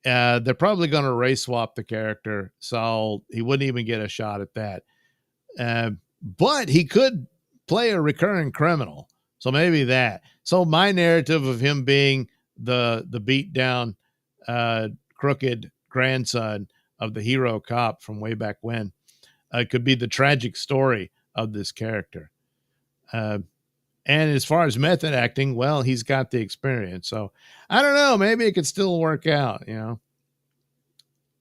They're probably going to race swap the character, so he wouldn't even get a shot at that. But he could play a recurring criminal, so maybe that. So my narrative of him being the beat down, crooked grandson of the hero cop from way back when could be the tragic story of this character. And as far as method acting, well, he's got the experience. So I don't know. Maybe it could still work out,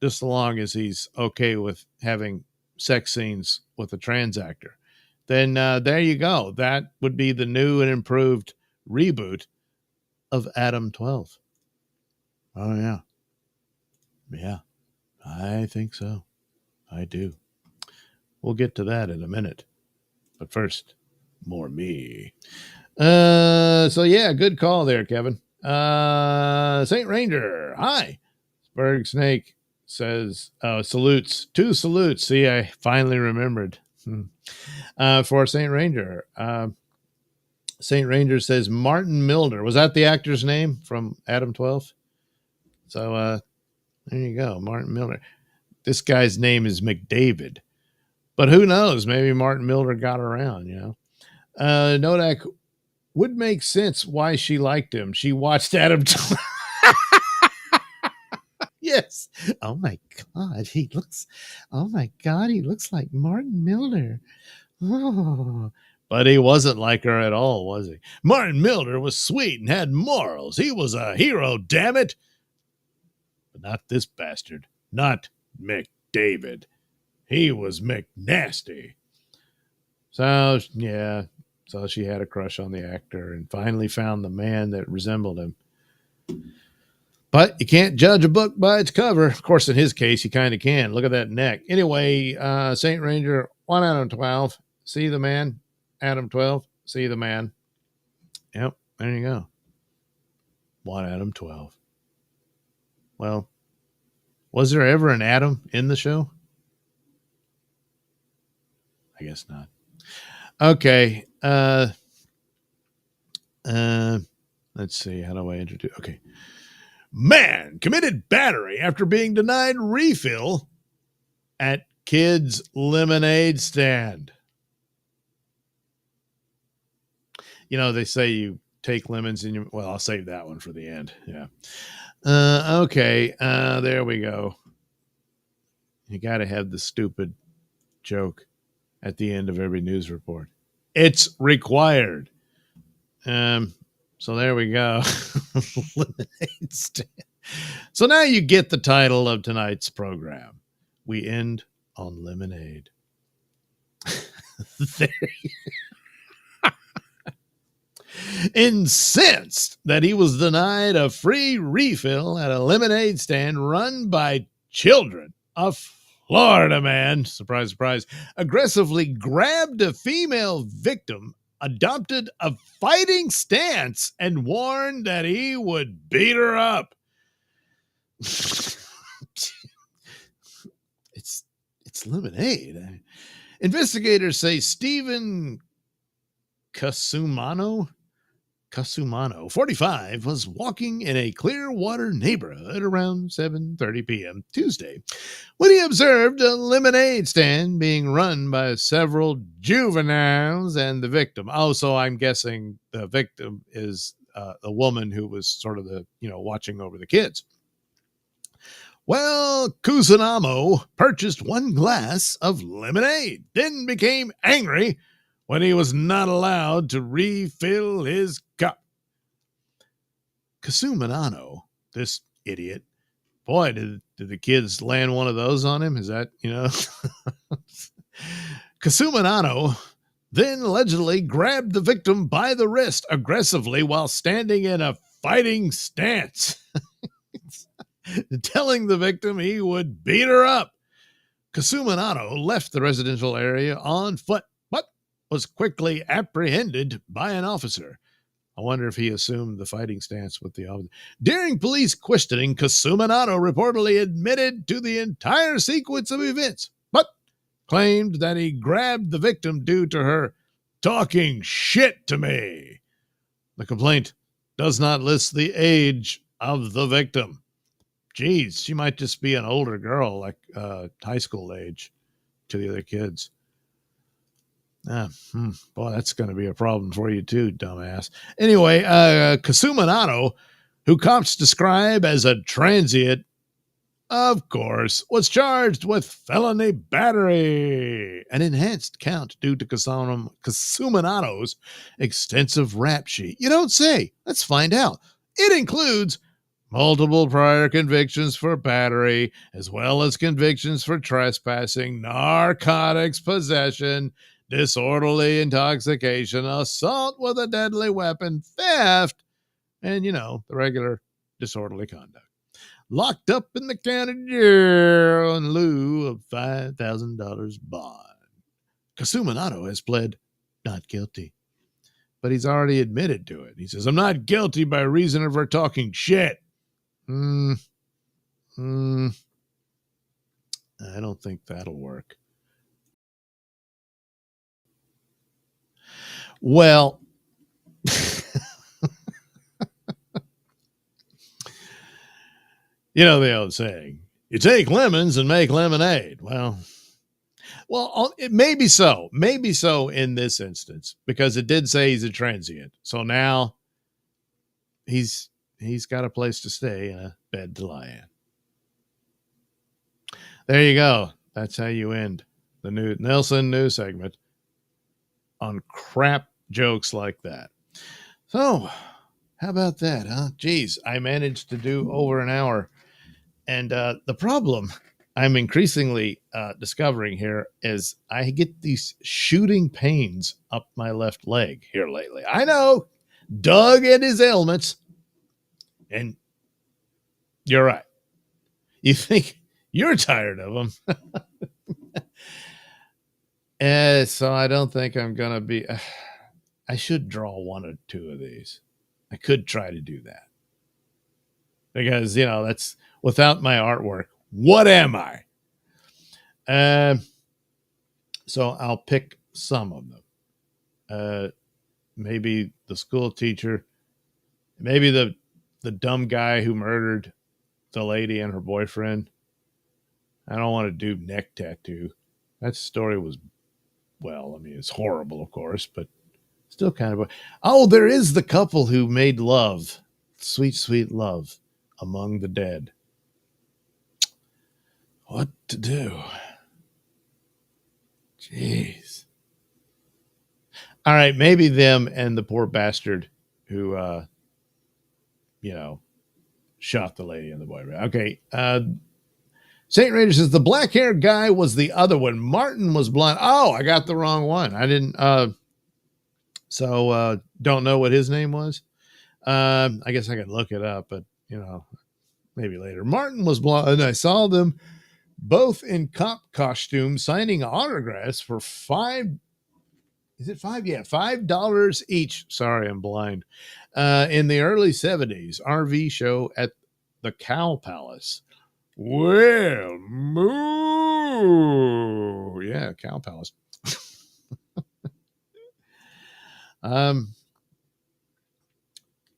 just so long as he's okay with having sex scenes with a trans actor. Then there you go. That would be the new and improved reboot of Adam 12. Oh, yeah. Yeah, I think so. I do. We'll get to that in a minute. But first, more me. So yeah, good call there, Kevin. St. Ranger, hi. Berg Snake says, salutes. 2 salutes. See, I finally remembered. For St. Ranger. St. Ranger says Martin Milner. Was that the actor's name from Adam 12? So there you go, Martin Milner. This guy's name is McDavid. But who knows? Maybe Martin Milner got around, you know. Nodak would make sense why she liked him. She watched Adam 12. Yes. Oh my God. Oh my God. He looks like Martin Milner. Oh. But he wasn't like her at all, was he? Martin Milner was sweet and had morals. He was a hero, damn it. But not this bastard. Not McDavid. He was McNasty. So, yeah. So she had a crush on the actor and finally found the man that resembled him. But you can't judge a book by its cover. Of course, in his case, you kind of can. Look at that neck. Anyway, St. Ranger, 1 out of 12. See the man. Adam 12. See the man. Yep, there you go. 1 Adam 12. Well, was there ever an Adam in the show? I guess not. Okay. Let's see. How do I introduce? Okay. Man committed battery after being denied refill at kids' lemonade stand. You know, they say you take lemons in your... Well, I'll save that one for the end. Yeah. Okay. There we go. You got to have the stupid joke at the end of every news report. It's required. So there we go. Lemonade stand. So now you get the title of tonight's program. We end on lemonade. There Incensed that he was denied a free refill at a lemonade stand run by children, a Florida man, surprise, surprise, aggressively grabbed a female victim, adopted a fighting stance, and warned that he would beat her up. It's lemonade. Investigators say Stephen Casumano, 45, was walking in a Clearwater neighborhood around 7:30 p.m. Tuesday when he observed a lemonade stand being run by several juveniles and the victim. Oh, so I'm guessing the victim is the woman who was sort of the, watching over the kids. Well, Cusinamo purchased one glass of lemonade, then became angry when he was not allowed to refill his cup. Casumanano, this idiot, boy, did the kids land one of those on him? Is that, Casumanano then allegedly grabbed the victim by the wrist aggressively while standing in a fighting stance, telling the victim he would beat her up. Casumanano left the residential area on foot, but was quickly apprehended by an officer. I wonder if he assumed the fighting stance with the officer. During police questioning, Casumanano reportedly admitted to the entire sequence of events, but claimed that he grabbed the victim due to her talking shit to me. The complaint does not list the age of the victim. Geez, she might just be an older girl, like high school age to the other kids. Boy, that's going to be a problem for you too, dumbass. Anyway, Casumanano, who cops describe as a transient, of course, was charged with felony battery, an enhanced count due to Casumanano's extensive rap sheet. You don't say. Let's find out. It includes multiple prior convictions for battery, as well as convictions for trespassing, narcotics possession, disorderly intoxication, assault with a deadly weapon, theft, and, the regular disorderly conduct. Locked up in the county jail in lieu of $5,000 bond. Casumanano has pled not guilty, but he's already admitted to it. He says, I'm not guilty by reason of her talking shit. I don't think that'll work. Well, You know the old saying, you take lemons and make lemonade. Well, it may be so. Maybe so in this instance, because it did say he's a transient. So now he's got a place to stay and a bed to lie in. There you go. That's how you end the new Nailsin news segment on crap jokes like that. So, how about that, huh? Geez, I managed to do over an hour. And the problem I'm increasingly discovering here is I get these shooting pains up my left leg here lately. I know, Doug and his ailments. And you're right. You think you're tired of them. So I don't think I'm going to be. I should draw one or two of these. I could try to do that. Because, that's without my artwork. What am I? So I'll pick some of them. Maybe the school teacher. Maybe the dumb guy who murdered the lady and her boyfriend. I don't want to do neck tattoo. That story was, it's horrible, of course, but still kind of. Oh, there is the couple who made love, sweet, sweet love among the dead. What to do? Jeez. All right, maybe them and the poor bastard who, shot the lady and the boyfriend. Okay. Saint Raider says the black-haired guy was the other one. Martin was blonde. Oh, I got the wrong one. I didn't. So don't know what his name was. I guess I could look it up, but maybe later. Martin was blonde, and I saw them both in cop costume signing autographs for $5. Is it $5? Yeah, $5 each. Sorry, I'm blind. In the early 70s, RV show at the Cow Palace. Well, moo. Yeah, Cow Palace.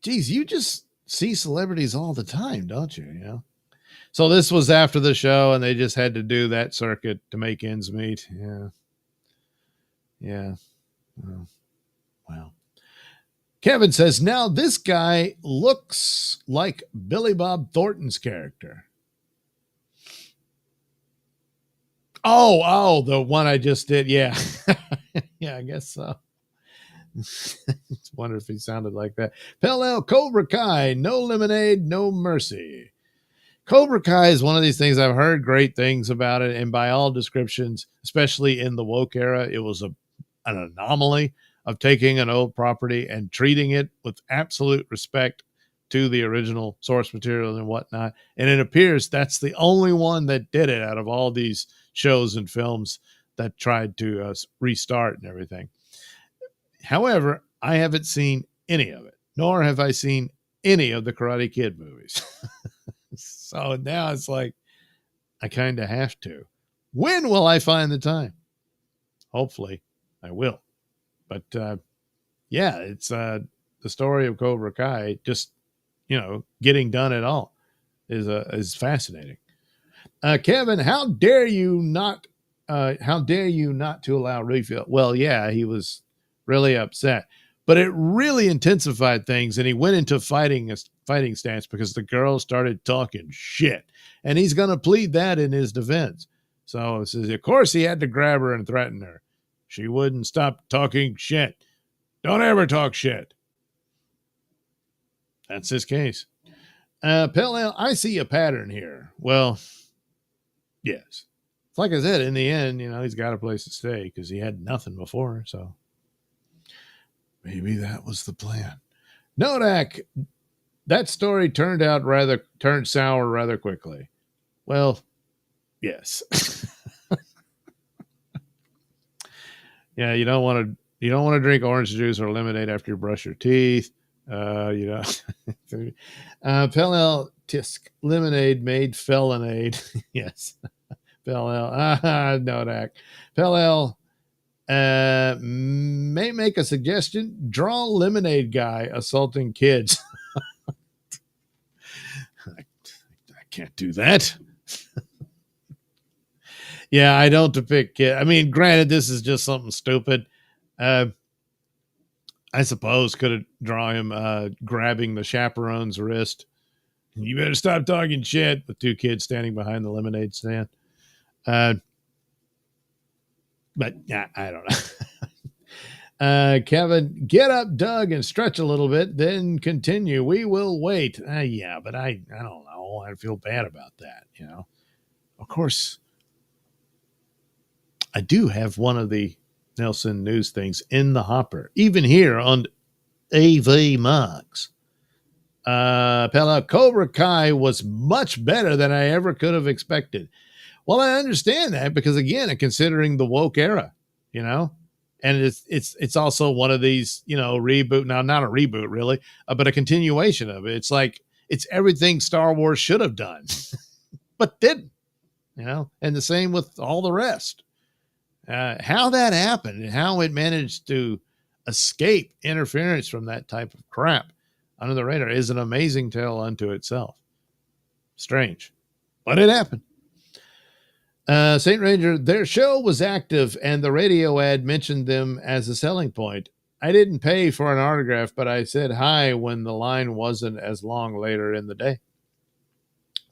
Geez, you just see celebrities all the time, don't you? So this was after the show, and they just had to do that circuit to make ends meet. Yeah. Oh, wow. Kevin says, now this guy looks like Billy Bob Thornton's character. Oh, the one I just did. Yeah. Yeah, I guess so. Wonder if he sounded like that. Pell Cobra Kai, no lemonade, no mercy. Cobra Kai is one of these things I've heard great things about it. And by all descriptions, especially in the woke era, it was an anomaly of taking an old property and treating it with absolute respect to the original source material and whatnot. And it appears that's the only one that did it out of all these shows and films that tried to restart and everything. However, I haven't seen any of it, nor have I seen any of the Karate Kid movies. So now it's like, I kind of have to. When will I find the time? Hopefully I will. But yeah, it's the story of Cobra Kai, just, getting done at all is fascinating. Kevin, how dare you not to allow refill? Well, yeah, he was really upset, but it really intensified things, and he went into fighting stance because the girl started talking shit, and he's going to plead that in his defense. So it says, of course, he had to grab her and threaten her. She wouldn't stop talking shit. Don't ever talk shit. That's his case. Pell, I see a pattern here. Well, yes. Like I said, in the end, he's got a place to stay because he had nothing before. So maybe that was the plan. Nodak, that story turned sour rather quickly. Well, yes. Yeah, you don't want to drink orange juice or lemonade after you brush your teeth. Pell Tisk lemonade made felonade. Yes. Pell Nodak. Pell May make a suggestion. Draw lemonade guy assaulting kids. I can't do that. Yeah, I don't depict kids. I mean, granted, this is just something stupid. Uh, I suppose could have drawn him grabbing the chaperone's wrist. You better stop talking shit with two kids standing behind the lemonade stand. But yeah, I don't know. Kevin, get up, Doug, and stretch a little bit, then continue. We will wait. Yeah, but I don't know. I feel bad about that, you know. Of course, I do have one of the Nailsin News things in the hopper, even here on AV Max. Pella, Cobra Kai was much better than I ever could have expected. Well, I understand that because, again, considering the woke era, you know, and it's also one of these, you know, reboot. Now, not a reboot really, but a continuation of it. It's like it's everything Star Wars should have done, but didn't, you know. And the same with all the rest. How that happened and how it managed to escape interference from that type of crap under the radar is an amazing tale unto itself. Strange, but it happened. St. Ranger, their show was active and the radio ad mentioned them as a selling point. I didn't pay for an autograph, but I said hi when the line wasn't as long later in the day.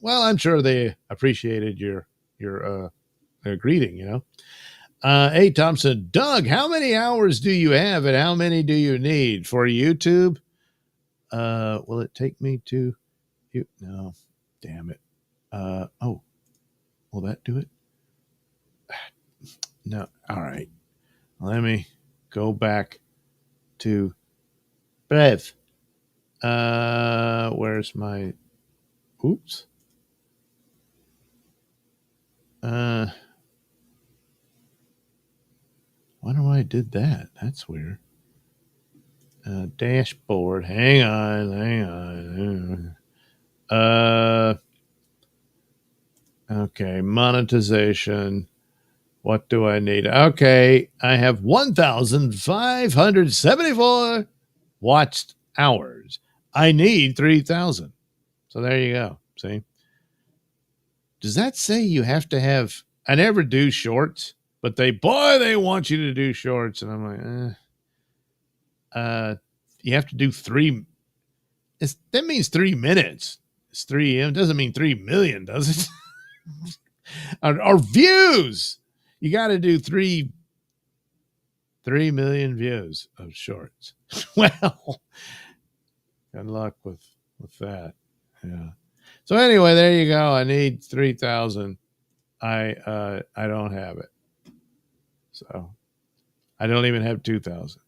Well, I'm sure they appreciated your greeting, you know. A. Thompson, Doug, how many hours do you have and how many do you need for YouTube? Will it take me to you? No, damn it. Oh, will that do it? No. All right. Let me go back to Brev. Where's my oops? Wonder why I did that. That's weird. Dashboard. Hang on. Okay. Monetization. What do I need? Okay. I have 1,574 watched hours. I need 3,000. So there you go. See? Does that say you have to have, I never do shorts, but they want you to do shorts. And I'm like, you have to do three. That means 3 minutes. It's 3M. Doesn't mean 3 million, does it? Our views. You got to do 3 million views of shorts. Well, good luck with that. Yeah. So anyway, there you go. I need 3,000. I don't have it. So I don't even have 2,000.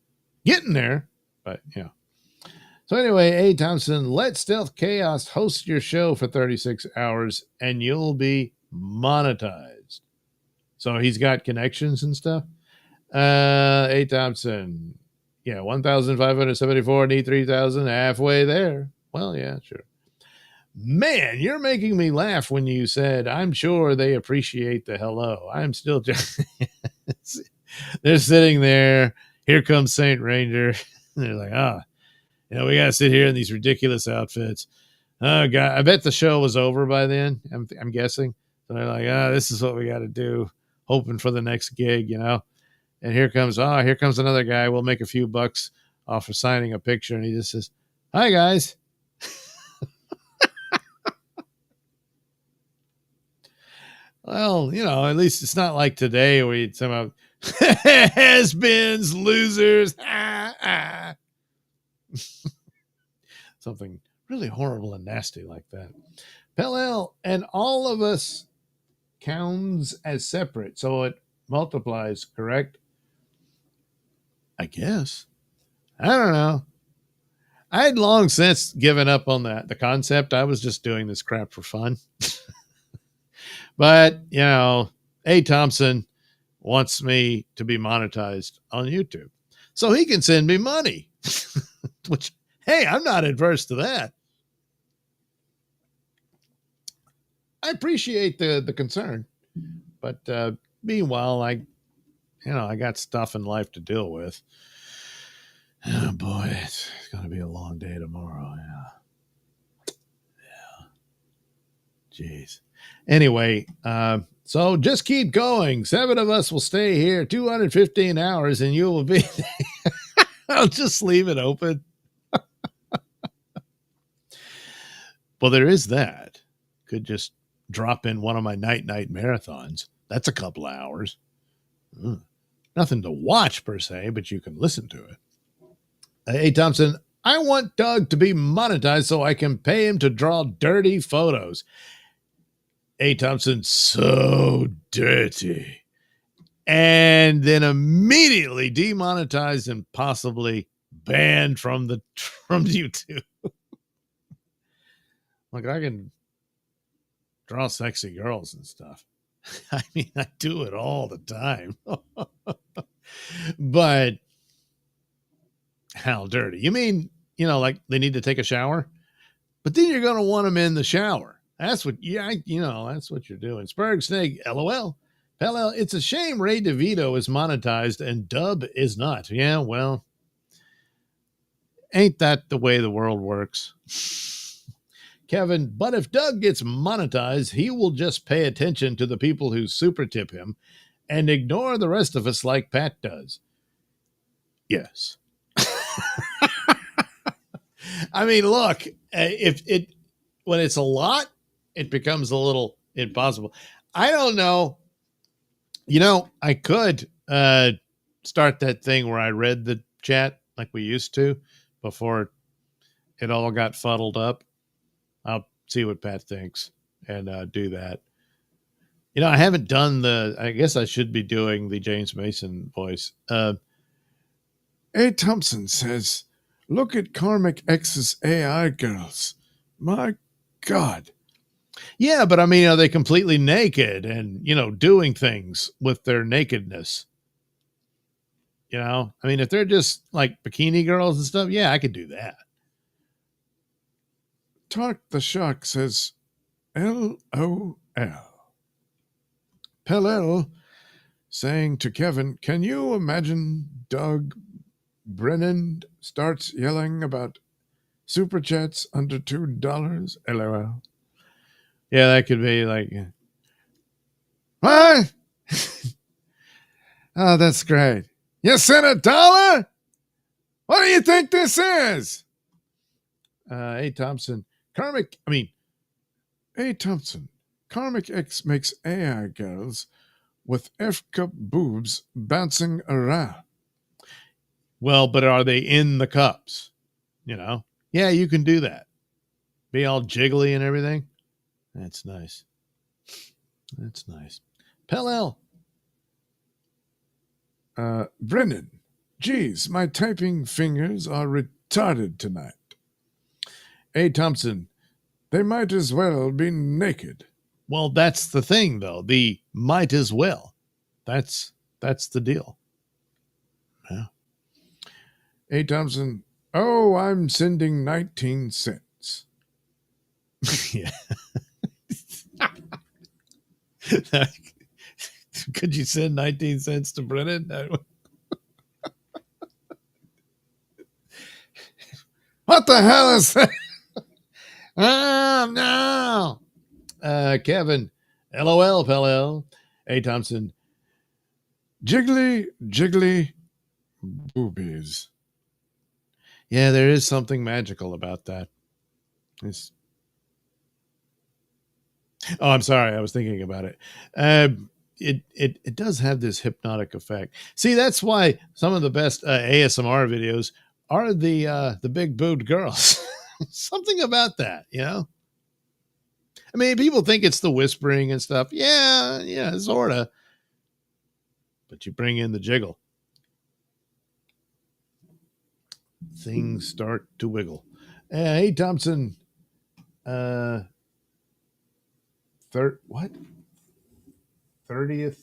Getting there, but yeah. So anyway, A. Thompson, let Stealth Chaos host your show for 36 hours and you'll be monetized. So he's got connections and stuff. A. Thompson, yeah, 1,574, need 3,000, halfway there. Well, yeah, sure. Man, you're making me laugh when you said, I'm sure they appreciate the hello. I'm still just, they're sitting there. Here comes St. Ranger. They're like, you know, we got to sit here in these ridiculous outfits. Oh, God, I bet the show was over by then. I'm guessing. So they're like, this is what we got to do, hoping for the next gig, you know. And here comes another guy. We'll make a few bucks off of signing a picture. And he just says, hi, guys. Well, you know, at least it's not like today where you'd somehow has-beens, losers, something really horrible and nasty like that. Pell and all of us counts as separate, so it multiplies, correct? I guess. I don't know. I had long since given up on the concept. I was just doing this crap for fun. But, you know, A. Thompson wants me to be monetized on YouTube so he can send me money, which, hey, I'm not adverse to that. I appreciate the concern, but meanwhile, I I got stuff in life to deal with. Oh boy, it's going to be a long day tomorrow. Yeah. Jeez. Anyway, so just keep going. 7 of us will stay here 215 hours and you will be. I'll just leave it open. Well, there is that. Could just drop in one of my night marathons. That's a couple of hours. Nothing to watch per se, but you can listen to it. Hey, Thompson, I want Doug to be monetized so I can pay him to draw dirty photos. Hey, Thompson, so dirty. And then immediately demonetized and possibly banned from YouTube. Like, I can draw sexy girls and stuff. I mean, I do it all the time. But how dirty? You mean, like they need to take a shower? But then you're going to want them in the shower. That's what, that's what you're doing. Spurg Snake, LOL. Pell, it's a shame Ray DeVito is monetized and Dub is not. Yeah, well, ain't that the way the world works? Kevin, but if Doug gets monetized, he will just pay attention to the people who super tip him and ignore the rest of us like Pat does. Yes. I mean, look, when it's a lot, it becomes a little impossible. I don't know. I could start that thing where I read the chat like we used to before it all got fuddled up. I'll see what Pat thinks and do that. I haven't done I guess I should be doing the James Mason voice. A. Thompson says, look at Karmic X's AI girls. My God. Yeah, but I mean, are they completely naked and, doing things with their nakedness? I mean, if they're just like bikini girls and stuff, yeah, I could do that. Tark the Shark says, LOL. Pellel saying to Kevin, can you imagine Doug Brennan starts yelling about super chats under $2? LOL. Yeah, that could be like, what? Oh, that's great. You sent $1? What do you think this is? Hey, Thompson. Hey, Thompson. Karmic X makes AI girls with F-cup boobs bouncing around. Well, but are they in the cups? Yeah, you can do that. Be all jiggly and everything. That's nice. That's nice. Pell. Brennan. Geez, my typing fingers are retarded tonight. Hey, Thompson. They might as well be naked. Well, that's the thing, though. The might as well. That's the deal. Yeah. Hey, Thompson. Oh, I'm sending 19 cents. Yeah. Could you send 19 cents to Brennan? What the hell is that? Oh, no. Kevin, LOL, Pell. Hey, Thompson. Jiggly boobies. Yeah, there is something magical about that. Oh, I'm sorry. I was thinking about it. It does have this hypnotic effect. See, that's why some of the best ASMR videos are the big boobed girls. Something about that, I mean, people think it's the whispering and stuff. Yeah, sort of. But you bring in the jiggle. Things start to wiggle. Hey, Thompson. What? 30th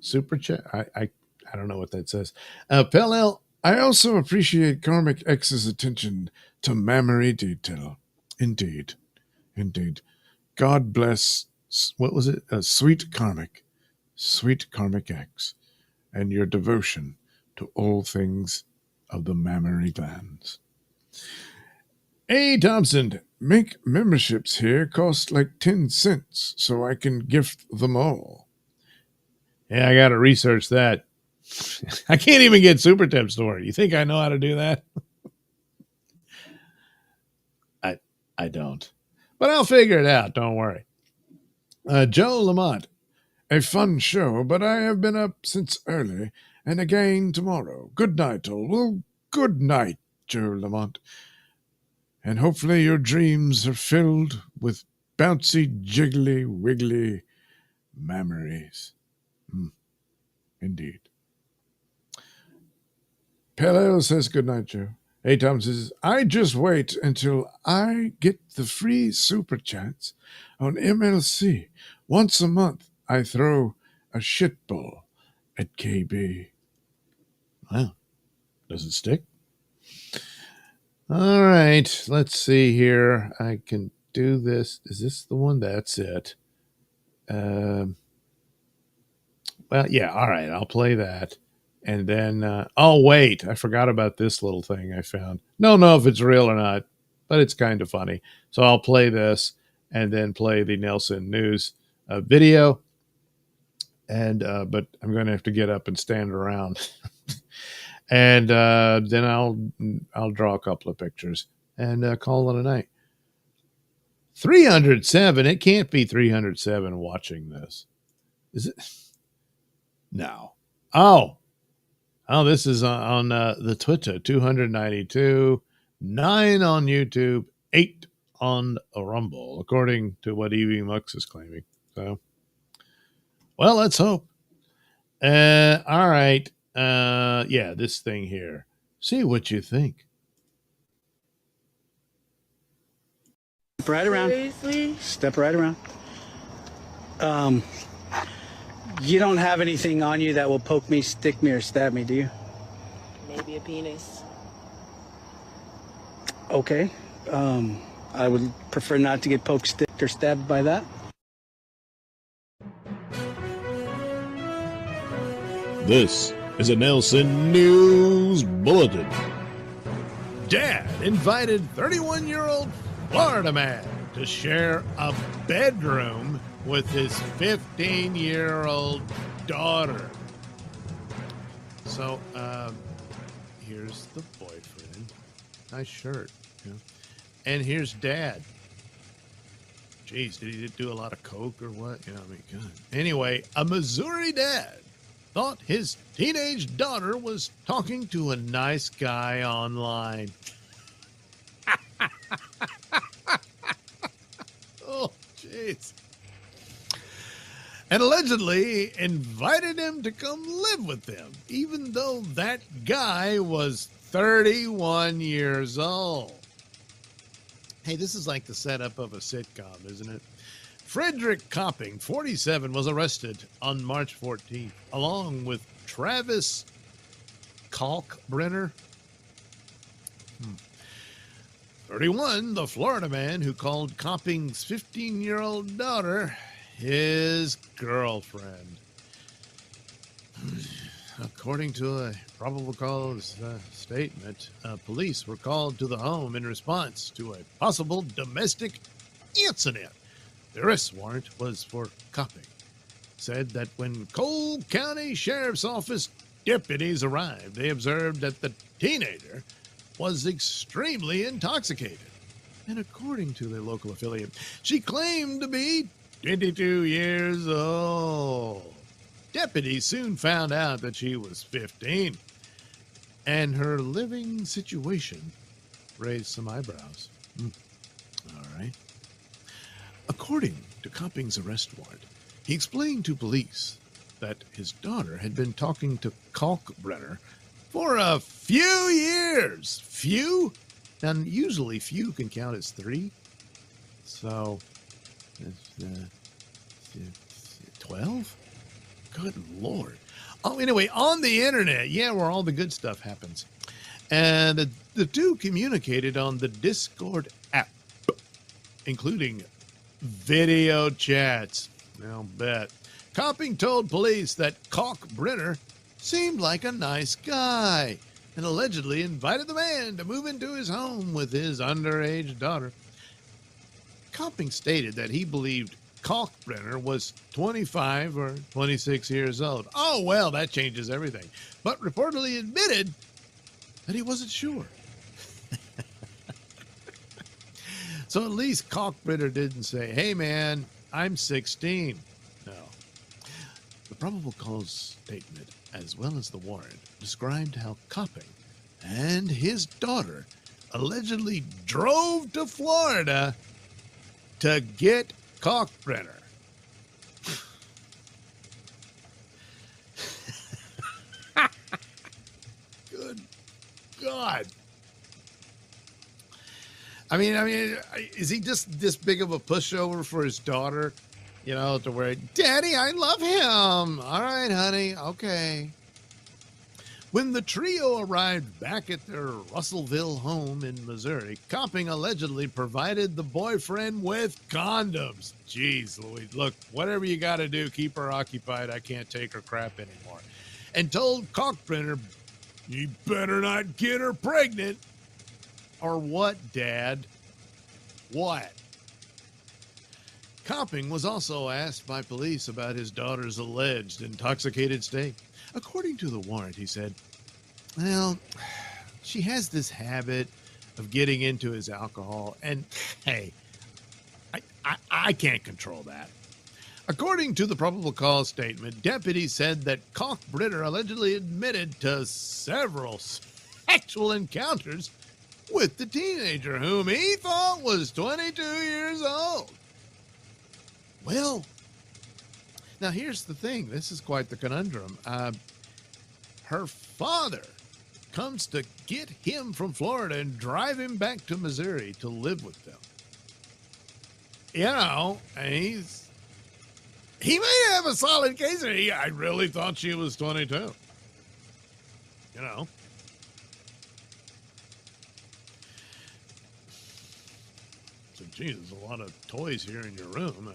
super chat? I don't know what that says. Pell, I also appreciate Karmic X's attention to mammary detail. Indeed. God bless. What was it? Sweet Karmic X. and your devotion to all things of the mammary glands. Hey, Thompson, make memberships here cost like 10 cents so I can gift them all. Yeah, I got to research that. I can't even get Super Tip Store. You think I know how to do that? I don't. But I'll figure it out. Don't worry. Joe Lamont. A fun show, but I have been up since early, and again tomorrow. Good night, all. Well, good night, Joe Lamont. And hopefully your dreams are filled with bouncy, jiggly, wiggly memories. Indeed. Pale Ale says good night, Joe. Hey, Tom says, I just wait until I get the free super chats on MLC. Once a month, I throw a shit ball at KB. Wow. Does it stick? All right. Let's see here. I can do this. Is this the one? That's it. Well, yeah. All right. I'll play that. And then, oh, wait. I forgot about this little thing I found. Don't know if it's real or not, but it's kind of funny. So I'll play this and then play the Nailsin News video. And but I'm going to have to get up and stand around. And then I'll draw a couple of pictures and call it a night. 307. It can't be 307 watching this. Is it? No. Oh, this is on the Twitter. 292, 9 on YouTube, 8 on Rumble, according to what Evie Mux is claiming. So, well, let's hope. All right. Yeah, this thing here. See what you think. Step right around. Seriously? Step right around. You don't have anything on you that will poke me, stick me, or stab me, do you? Maybe a penis. Okay. I would prefer not to get poked, sticked, or stabbed by that. This is a Nailsin News Bulletin. Dad invited 31-year-old Florida man to share a bedroom with his 15-year-old daughter. So, here's the boyfriend. Nice shirt. Yeah. And here's Dad. Jeez, did he do a lot of coke or what? Yeah, I mean, God. Anyway, a Missouri dad thought his teenage daughter was talking to a nice guy online. Oh, jeez. And allegedly invited him to come live with them, even though that guy was 31 years old. Hey, this is like the setup of a sitcom, isn't it? Frederick Copping, 47, was arrested on March 14th, along with Travis Kalkbrenner, 31, the Florida man who called Copping's 15-year-old daughter his girlfriend. According to a probable cause statement, police were called to the home in response to a possible domestic incident. The arrest warrant was for Copping. Said that when Cole County Sheriff's Office deputies arrived, they observed that the teenager was extremely intoxicated. And according to the local affiliate, she claimed to be 22 years old. Deputies soon found out that she was 15, and her living situation raised some eyebrows. All right. According to Copping's arrest warrant, he explained to police that his daughter had been talking to Kalkbrenner for a few years. Few? Now, usually few can count as 3. So, 12? Good Lord. Oh, anyway, on the internet, yeah, where all the good stuff happens. And the two communicated on the Discord app, including video chats. I'll bet. Copping told police that Kalkbrenner seemed like a nice guy and allegedly invited the man to move into his home with his underage daughter. Copping stated that he believed Kalkbrenner was 25 or 26 years old. Oh, well, that changes everything. But reportedly admitted that he wasn't sure. So at least Kalkbrenner didn't say, hey, man, I'm 16. No. The probable cause statement, as well as the warrant, described how Copping and his daughter allegedly drove to Florida to get Kalkbrenner. Good God. I mean, is he just this big of a pushover for his daughter? You know, to where, Daddy, I love him. All right, honey. Okay. When the trio arrived back at their Russellville home in Missouri, Copping allegedly provided the boyfriend with condoms. Jeez Louise, look, whatever you got to do, keep her occupied. I can't take her crap anymore. And told Kalkbrenner, you better not get her pregnant. Or what, Dad? What? Copping was also asked by police about his daughter's alleged intoxicated state. According to the warrant, he said, well, she has this habit of getting into his alcohol, and hey, I can't control that. According to the probable cause statement, deputies said that Kalkbrenner allegedly admitted to several sexual encounters with the teenager whom he thought was 22 years old. Well, now here's the thing. This is quite the conundrum. Her father comes to get him from Florida and drive him back to Missouri to live with them. You know, and he may have a solid case. I really thought she was 22. You know. So, Jesus, a lot of toys here in your room.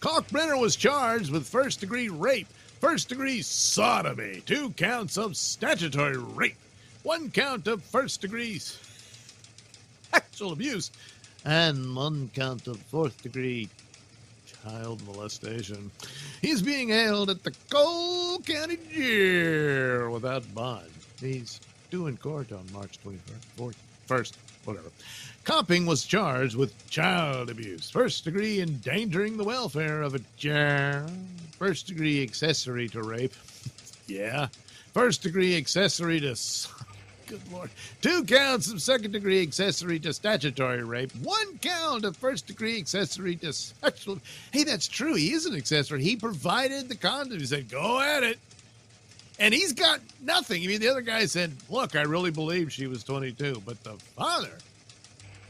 Kalkbrenner was charged with first-degree rape, first-degree sodomy, 2 counts of statutory rape, 1 count of first-degree sexual abuse, and 1 count of fourth-degree child molestation. He's being held at the Cole County Jail without bond. He's due in court on March 21st, whatever. Copping was charged with child abuse, first-degree endangering the welfare of a child, first-degree accessory to rape, yeah, first-degree accessory to, good Lord, 2 counts of second-degree accessory to statutory rape, 1 count of first-degree accessory to sexual. Hey, that's true. He is an accessory. He provided the condom. He said, go at it. And he's got nothing. I mean, the other guy said, look, I really believe she was 22. But the father,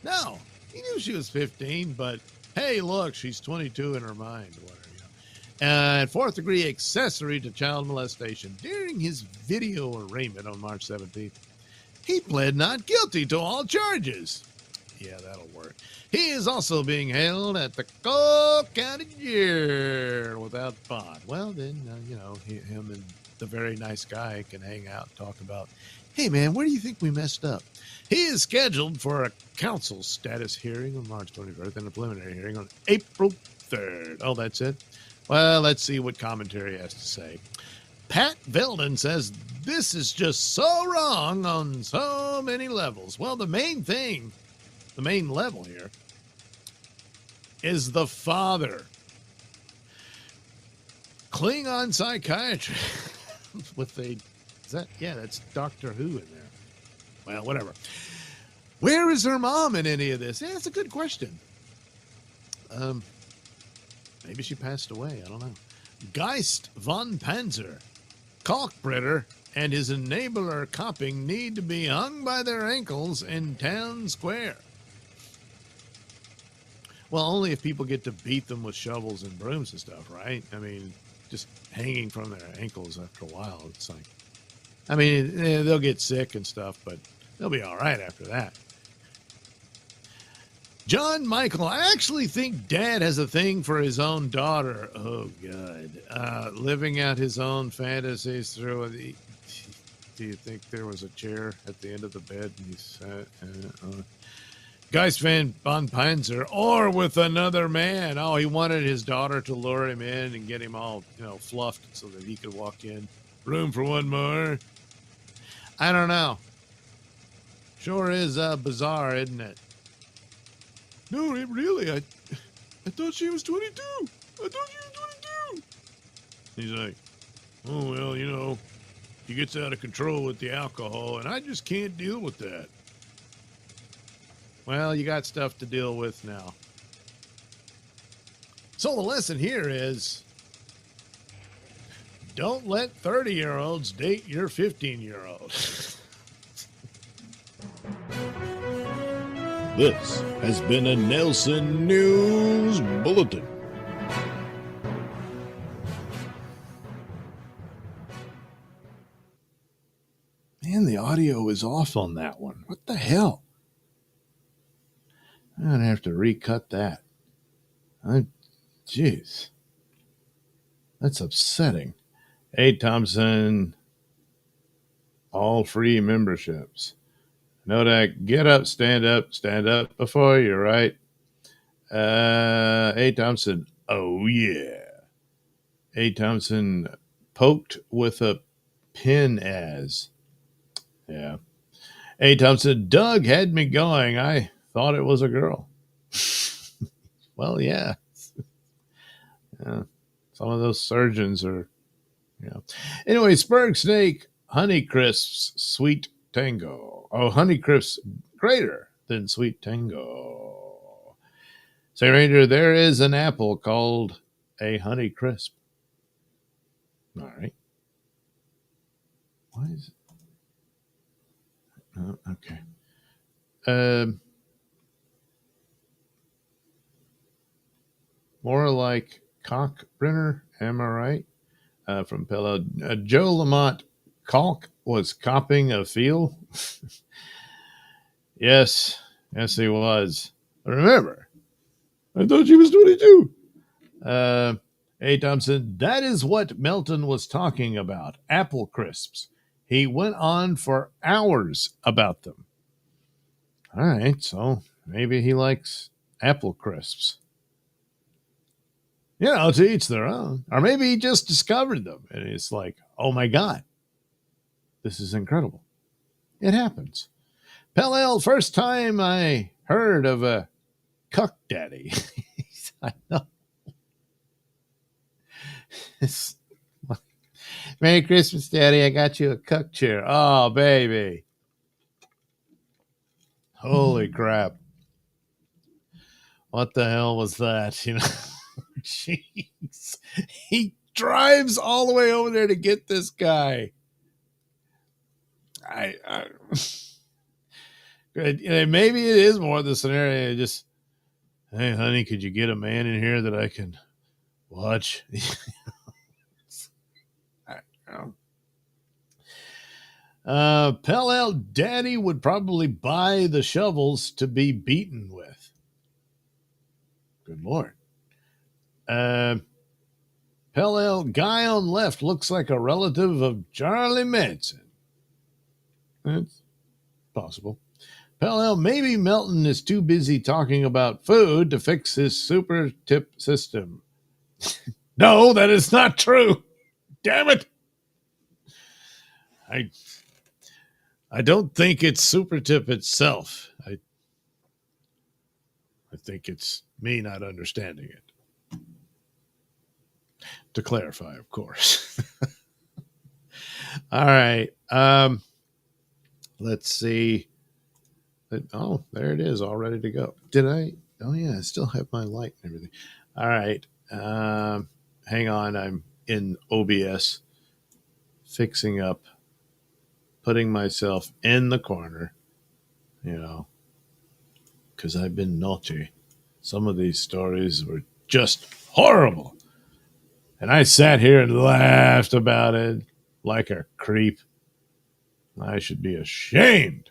no, he knew she was 15. But, hey, look, she's 22 in her mind. Whatever, you know. And fourth-degree accessory to child molestation. During his video arraignment on March 17th, he pled not guilty to all charges. Yeah, that'll work. He is also being held at the Cole County Jail without bond. Well, then, you know, him and the very nice guy can hang out and talk about, hey, man, where do you think we messed up? He is scheduled for a counsel status hearing on March 21st and a preliminary hearing on April 3rd. Oh, that's it? Well, let's see what commentary has to say. Pat Veldon says this is just so wrong on so many levels. Well, the main thing, the main level here is the father. Klingon psychiatry with a, is that, yeah, that's Doctor Who in there. Well, whatever. Where is her mom in any of this? Yeah, that's a good question. Maybe she passed away. I don't know. Geist von Panzer, Kalkbrenner, and his enabler Copping need to be hung by their ankles in town square. Well, only if people get to beat them with shovels and brooms and stuff, right? I mean, just hanging from their ankles after a while. It's like, I mean, they'll get sick and stuff, but they'll be all right after that. John Michael, I actually think Dad has a thing for his own daughter. Oh, God. Living out his own fantasies through the. Do you think there was a chair at the end of the bed and he sat? Geist Van Von Panzer, or with another man. Oh, he wanted his daughter to lure him in and get him all, fluffed so that he could walk in. Room for one more. I don't know. Sure is bizarre, isn't it? No, really. I thought she was 22. I thought she was 22. He's like, oh, well, he gets out of control with the alcohol, and I just can't deal with that. Well, you got stuff to deal with now. So the lesson here is don't let 30-year-olds date your 15-year-old. This has been a Nailsin News Bulletin. Man, the audio is off on that one. What the hell? I'm going to have to recut that. Jeez. That's upsetting. Hey, Thompson. All free memberships. Nodak, get up, stand up before you, right? A. Thompson, oh yeah. A. Thompson, poked with a pin as. Yeah. A. Thompson, Doug had me going. I thought it was a girl. Well, yeah. Yeah. Some of those surgeons are, Anyway, Spurg Snake, Honey Crisps, Sweet Tango. Oh, Honey Crisps greater than Sweet Tango. Say, Ranger, there is an apple called a Honey Crisp. All right. Why is it? Oh, okay. More like Cockbrenner, am I right? From Pello. Joe Lamont, Calk was copping a feel. Yes, he was. But remember, I thought she was 22. A. Thompson, that is what Melton was talking about. Apple crisps. He went on for hours about them. All right, so maybe he likes apple crisps. To each their own. Or maybe he just discovered them and it's like, oh my God, this is incredible. It happens. Pell, first time I heard of a cuck daddy. I know. Merry Christmas, Daddy. I got you a cuck chair. Oh, baby. Holy crap. What the hell was that? Jeez. He drives all the way over there to get this guy. Maybe it is more the scenario. Just, hey, honey, could you get a man in here that I can watch? Pell Daddy would probably buy the shovels to be beaten with. Good Lord. Pell guy on left looks like a relative of Charlie Manson. That's possible. Pell maybe Melton is too busy talking about food to fix his super tip system. No, that is not true. Damn it. I don't think it's super tip itself. I think it's me not understanding it. To clarify, of course. All right. Let's see. Oh, there it is, all ready to go. Did I? Oh, yeah, I still have my light and everything. All right. Hang on. I'm in OBS, fixing up, putting myself in the corner, because I've been naughty. Some of these stories were just horrible. And I sat here and laughed about it like a creep. I should be ashamed.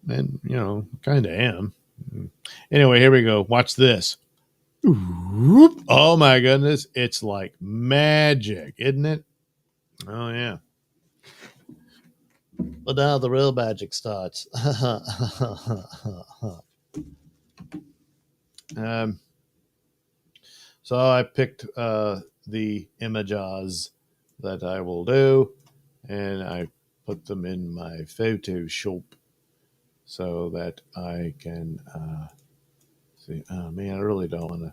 And, kind of am. Anyway, here we go. Watch this. Whoop. Oh my goodness. It's like magic, isn't it? Oh, yeah. Well, now the real magic starts. um, so I picked the images that I will do, and I put them in my Photoshop so that I can see. Oh man, I really don't want to.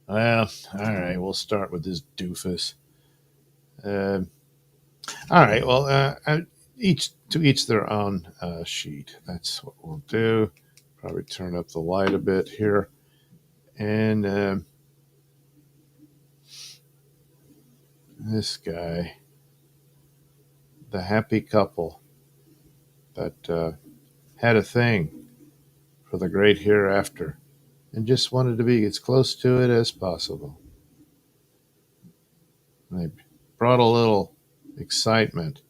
Well, all right, we'll start with this doofus. Um all right, well, each to each their own sheet. That's what we'll do. Probably turn up the light a bit here, and this guy, the happy couple that had a thing for the great hereafter and just wanted to be as close to it as possible. And they brought a little excitement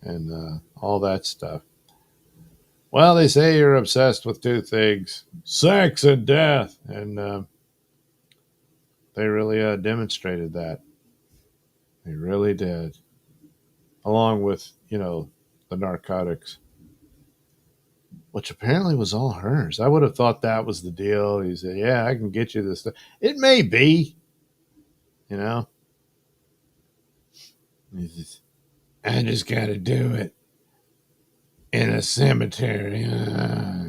and all that stuff. Well, they say you're obsessed with two things: sex and death. And they really demonstrated that. They really did. Along with, the narcotics, which apparently was all hers. I would have thought that was the deal. He said, yeah, I can get you this stuff. It may be, you know. He says, I just got to do it in a cemetery.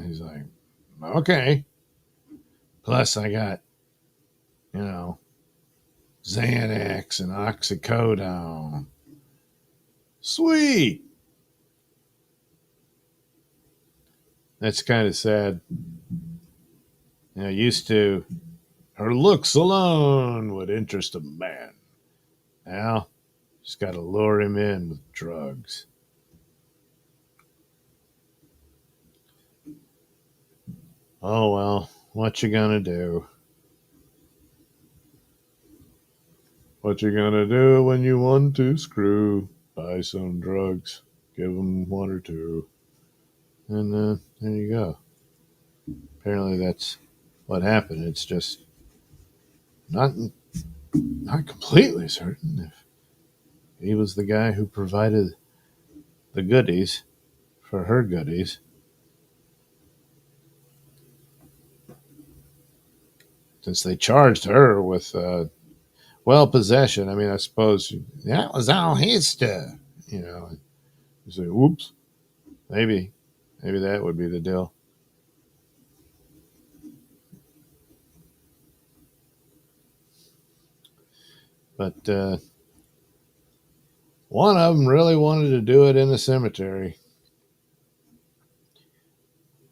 He's like, okay. Plus, I got, you know, Xanax and oxycodone. Sweet. That's kind of sad. Used to, her looks alone would interest a man. Now, just got to lure him in with drugs. Oh, well, what you gonna do? What you gonna do when you want to screw? Buy some drugs, give them one or two, and there you go. Apparently, that's what happened. It's just not completely certain if he was the guy who provided the goodies for her goodies. Since they charged her with possession. I mean, I suppose that was all his stuff. You say, "Whoops." Maybe that would be the deal. But one of them really wanted to do it in a cemetery.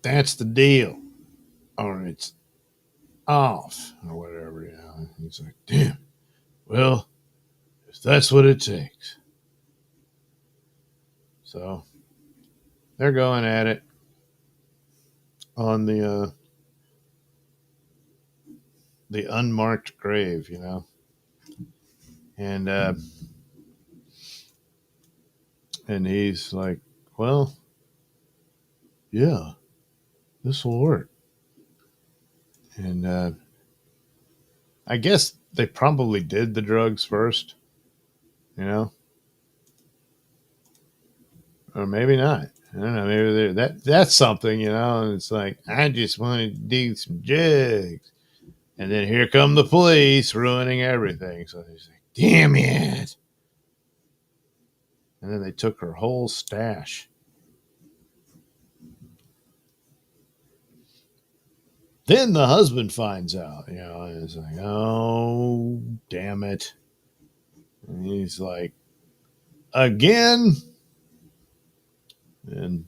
That's the deal, or it's off, or whatever. He's like, "Damn. Well, if that's what it takes." So they're going at it on the unmarked grave. And and he's like, "Well, yeah, this will work." And I guess they probably did the drugs first, you know, or maybe not. I don't know. Maybe that's something. And it's like, I just wanted to do some drugs, and then here come the police ruining everything. So he's like, "Damn it!" And then they took her whole stash. Then the husband finds out, and it's like, "Oh, damn it!" And he's like, "Again?" And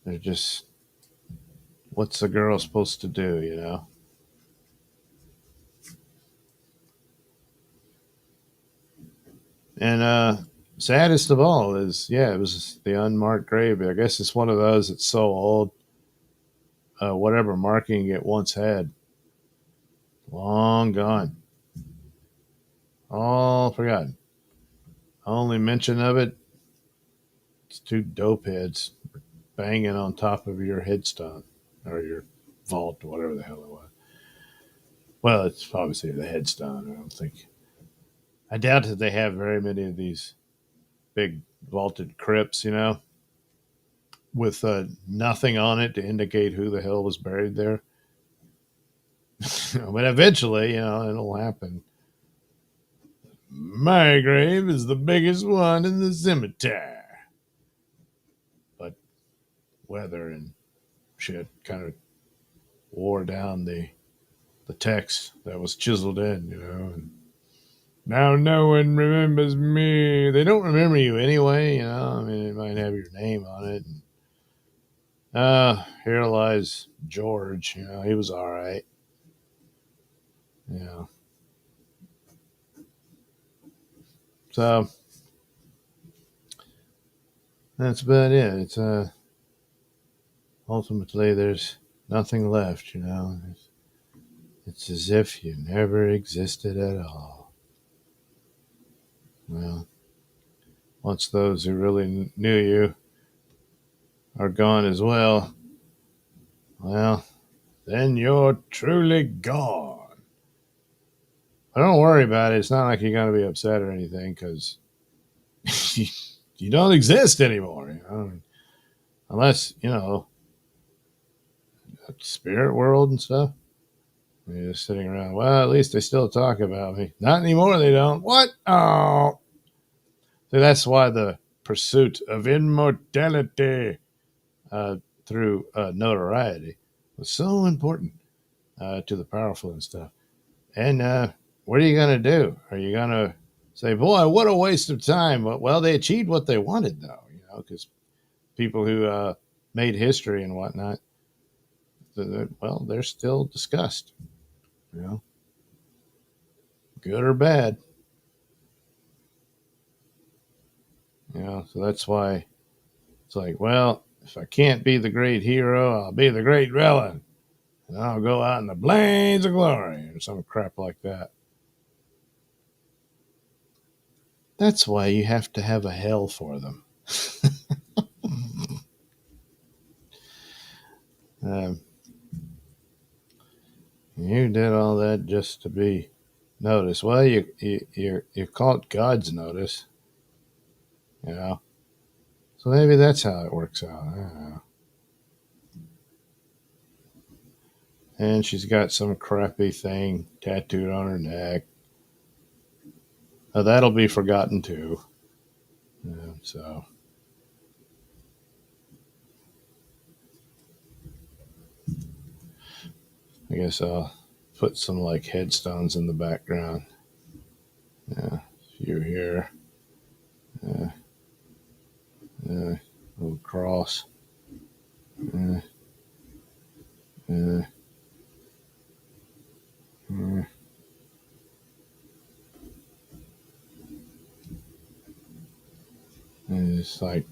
they're just, what's a girl supposed to do? And saddest of all is, it was the unmarked grave. I guess it's one of those that's so old, whatever marking it once had, long gone, all forgotten. Only mention of it, it's two dope heads banging on top of your headstone or your vault, whatever the hell it was. Well, it's obviously the headstone. I doubt that they have very many of these big vaulted crypts, with nothing on it to indicate who the hell was buried there. But eventually, it'll happen. My grave is the biggest one in the cemetery. But weather and shit kind of wore down the text that was chiseled in, And now no one remembers me. They don't remember you anyway, I mean, it might have your name on it. Here lies George. He was all right. Yeah. So that's about it. It's ultimately there's nothing left. It's as if you never existed at all. Well, once those who really knew you are gone as well, well, then you're truly gone. But don't worry about it. It's not like you're going to be upset or anything because you don't exist anymore. Unless, spirit world and stuff. You're just sitting around. Well, at least they still talk about me. Not anymore, they don't. What? Oh. So that's why the pursuit of immortality through notoriety was so important to the powerful and stuff. And what are you going to do? Are you going to say, boy, what a waste of time? Well, they achieved what they wanted, though, because people who made history and whatnot, well, they're still discussed, good or bad. So that's why it's like, well, if I can't be the great hero, I'll be the great villain. And I'll go out in the blaze of glory or some crap like that. That's why you have to have a hell for them. You did all that just to be noticed. Well, you caught God's notice, So maybe that's how it works out. I don't know. And she's got some crappy thing tattooed on her neck. That'll be forgotten too. So I guess I'll put some like headstones in the background. Yeah, a few here. Little cross. Uh, uh, uh. And it's like,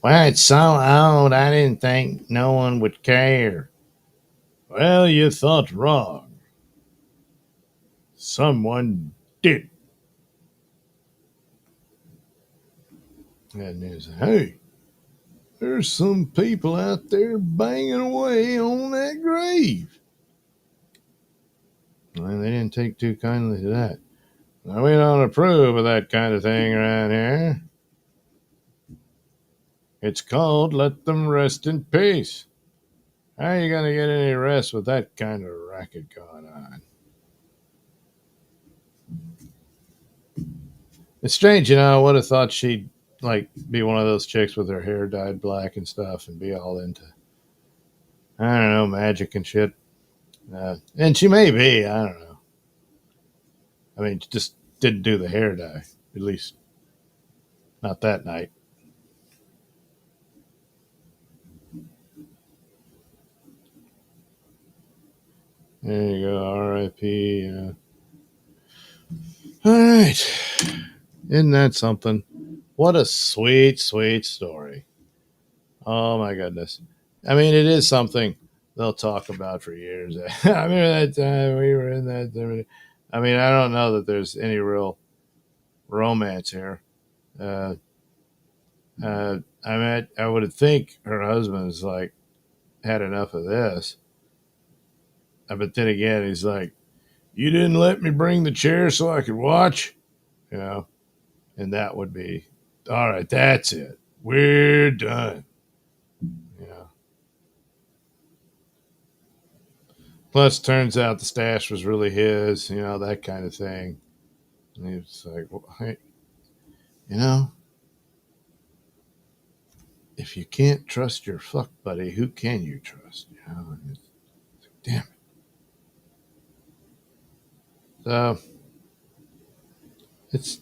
well, it's so old, I didn't think no one would care. Well, you thought wrong. Someone did. And there's, hey, there's some people out there banging away on that grave. Well, they didn't take too kindly to that. Now, we don't approve of that kind of thing around here. It's called let them rest in peace. How are you going to get any rest with that kind of racket going on? It's strange, I would have thought she'd like be one of those chicks with her hair dyed black and stuff and be all into, I don't know, magic and shit. And she may be, I don't know. I mean, just didn't do the hair dye, at least not that night. There you go, R.I.P. All right. Isn't that something? What a sweet, sweet story. Oh, my goodness. I mean, it is something they'll talk about for years. I remember that time we were in that. I mean, I don't know that there's any real romance here. I mean, I would think her husband's like had enough of this. But then again, he's like, "You didn't let me bring the chair so I could watch," you know, and that would be all right. That's it. We're done. You know. Plus, turns out the stash was really his. You know, that kind of thing. And he was like, well, hey, you know, if you can't trust your fuck buddy, who can you trust? You know, and it's like, damn it. So it's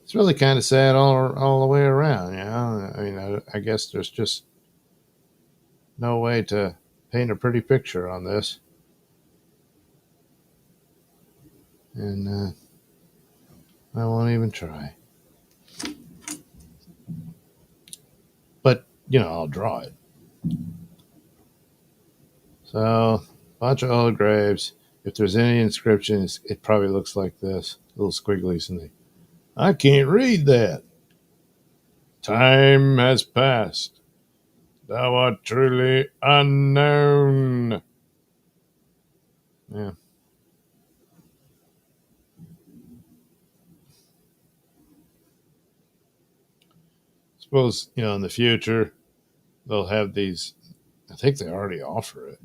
it's really kind of sad all the way around. You know, I mean, I guess there's just no way to paint a pretty picture on this, and I won't even try. But you know, I'll draw it. So, bunch of old graves. If there's any inscriptions, it probably looks like this, little squigglies in the. I can't read that. Time has passed. Thou art truly unknown. Yeah. Suppose, you know, in the future, they'll have these. I think they already offer it.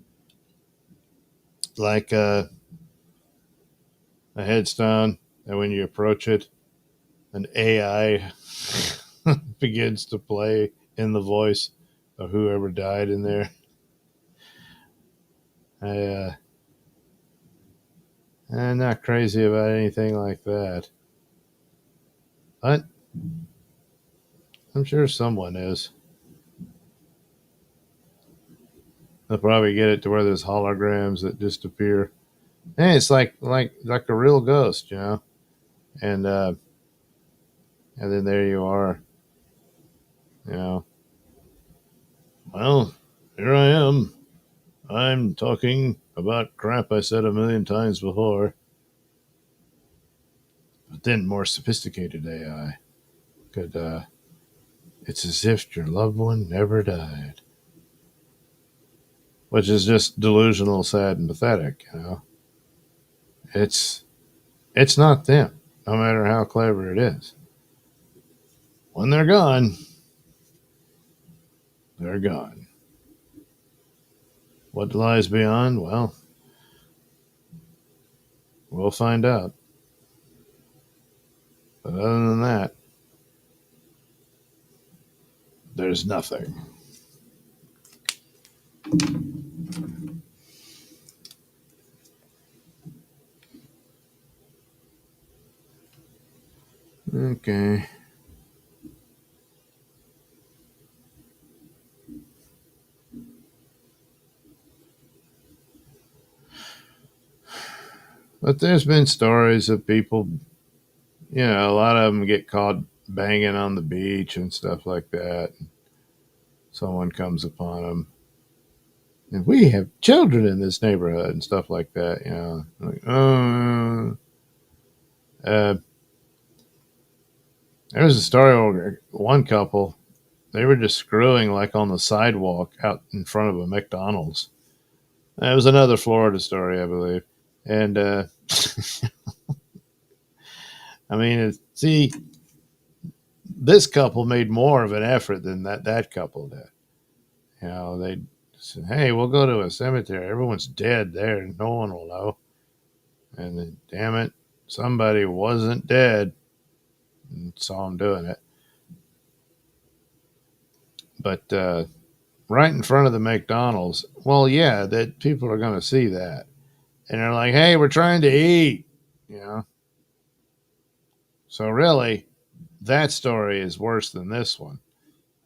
Like a headstone, and when you approach it, an AI begins to play in the voice of whoever died in there. I, I'm not crazy about anything like that, but I'm sure someone is. They'll probably get it to where there's holograms that just appear. And it's like a real ghost, you know. And and then there you are, you know. Well, here I am. I'm talking about crap I said a million times before. But then more sophisticated AI could. It's as if your loved one never died, which is just delusional, sad, and pathetic. You know, it's it's not them, no matter how clever it is. When they're gone, they're gone. What lies beyond? Well, we'll find out. But other than that, there's nothing. Okay. But there's been stories of people, you know, a lot of them get caught banging on the beach and stuff like that. Someone comes upon them. And we have children in this neighborhood and stuff like that, you know. Like, there was a story where one couple, they were just screwing like on the sidewalk out in front of a McDonald's. That was another Florida story, I believe. And I mean, see, this couple made more of an effort than that couple did. You know, they said, "Hey, we'll go to a cemetery. Everyone's dead there. No one will know." And then, damn it, somebody wasn't dead and saw them doing it. But right in front of the McDonald's, well, yeah, that people are going to see that, and they're like, "Hey, we're trying to eat," you know. So really, that story is worse than this one.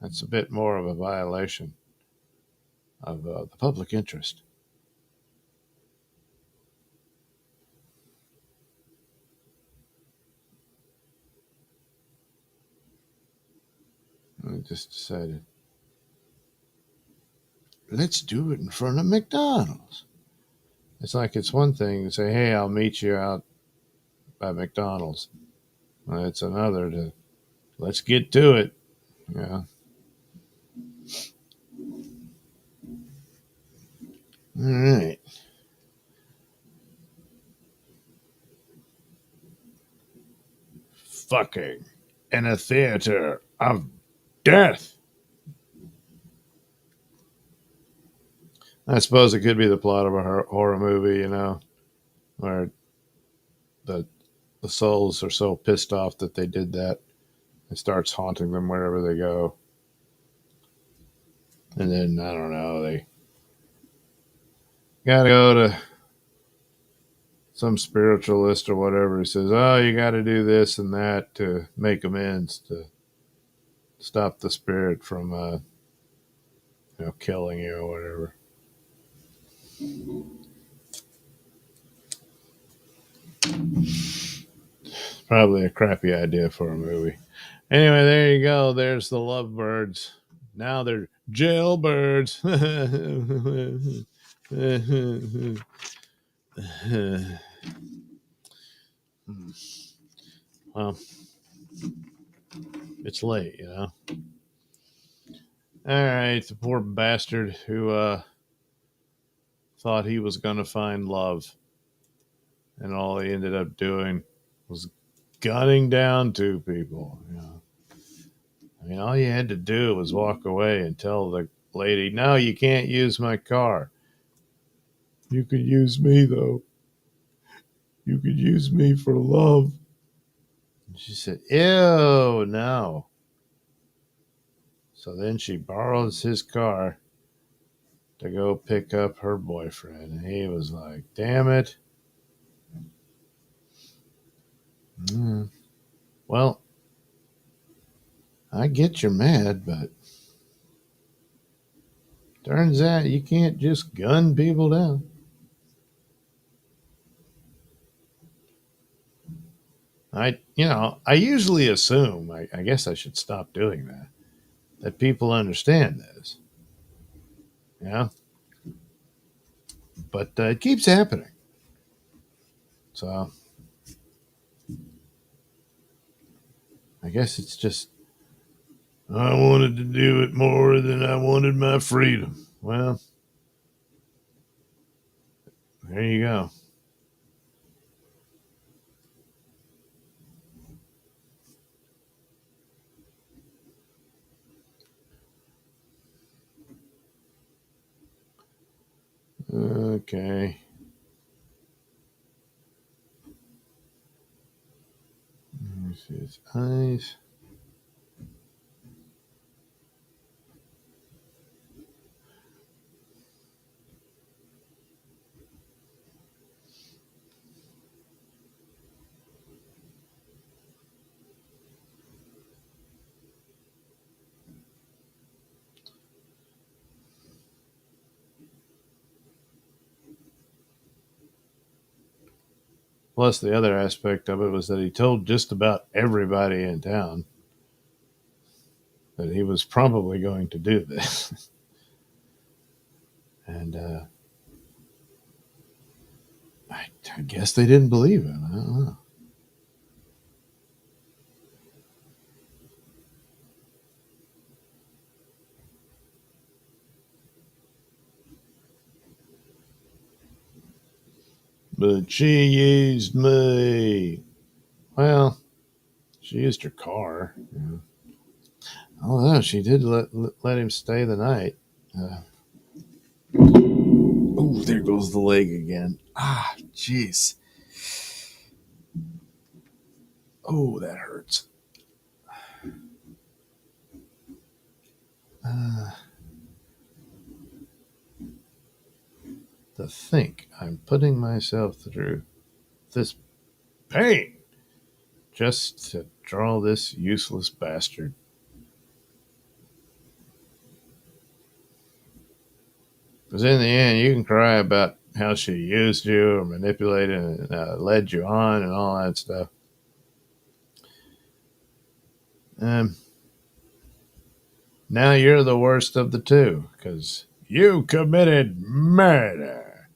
That's a bit more of a violation of the public interest. I just decided, let's do it in front of McDonald's. It's like it's one thing to say, "Hey, I'll meet you out by McDonald's." It's another to let's get to it. Yeah. All right. Fucking in a theater of death. I suppose it could be the plot of a horror movie, where the the souls are so pissed off that they did that. It starts haunting them wherever they go. And then, I don't know, they got to go to some spiritualist or whatever who says, oh, you got to do this and that to make amends, to stop the spirit from, killing you or whatever. Probably a crappy idea for a movie. Anyway, there you go. There's the lovebirds. Now they're jailbirds. Well, it's late, All right, the poor bastard who thought he was going to find love, and all he ended up doing was gunning down two people. I mean, all you had to do was walk away and tell the lady, "No, you can't use my car. You could use me though. You could use me for love." And she said, "Ew, no." So then she borrows his car to go pick up her boyfriend. And he was like, damn it. Well, I get you're mad, but turns out you can't just gun people down. I usually assume, I guess I should stop doing that people understand this. Yeah. But it keeps happening. So I guess it's just, I wanted to do it more than I wanted my freedom. Well, there you go. Okay. Let me see his eyes. Plus, the other aspect of it was that he told just about everybody in town that he was probably going to do this. And I guess they didn't believe him. I don't know. But she used me. Well, she used her car. Although she did let him stay the night. Oh, there goes the leg again. Ah, jeez. Oh, that hurts. To think I'm putting myself through this pain just to draw this useless bastard. Because in the end, you can cry about how she used you or manipulated and led you on and all that stuff. Now you're the worst of the two because you committed murder,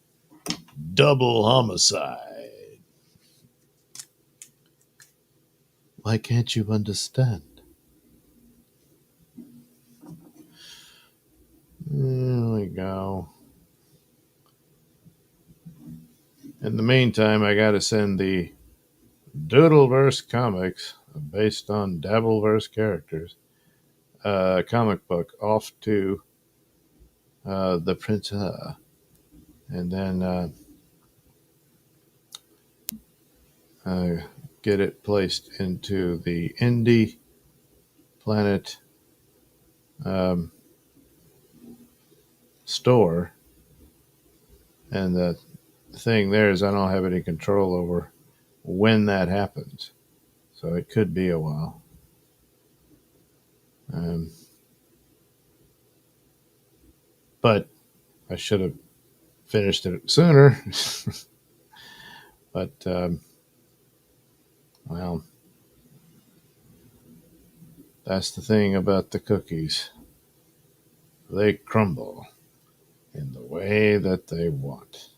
double homicide. Why can't you understand? There we go. meantime, I got to send the Doodleverse comics based on Dabbleverse characters comic book off to the printer, and then get it placed into the Indie Planet um, store. And the thing there is I don't have any control over when that happens. So it could be a while. But I should have finished it sooner. But, well, that's the thing about the cookies. They crumble in the way that they want.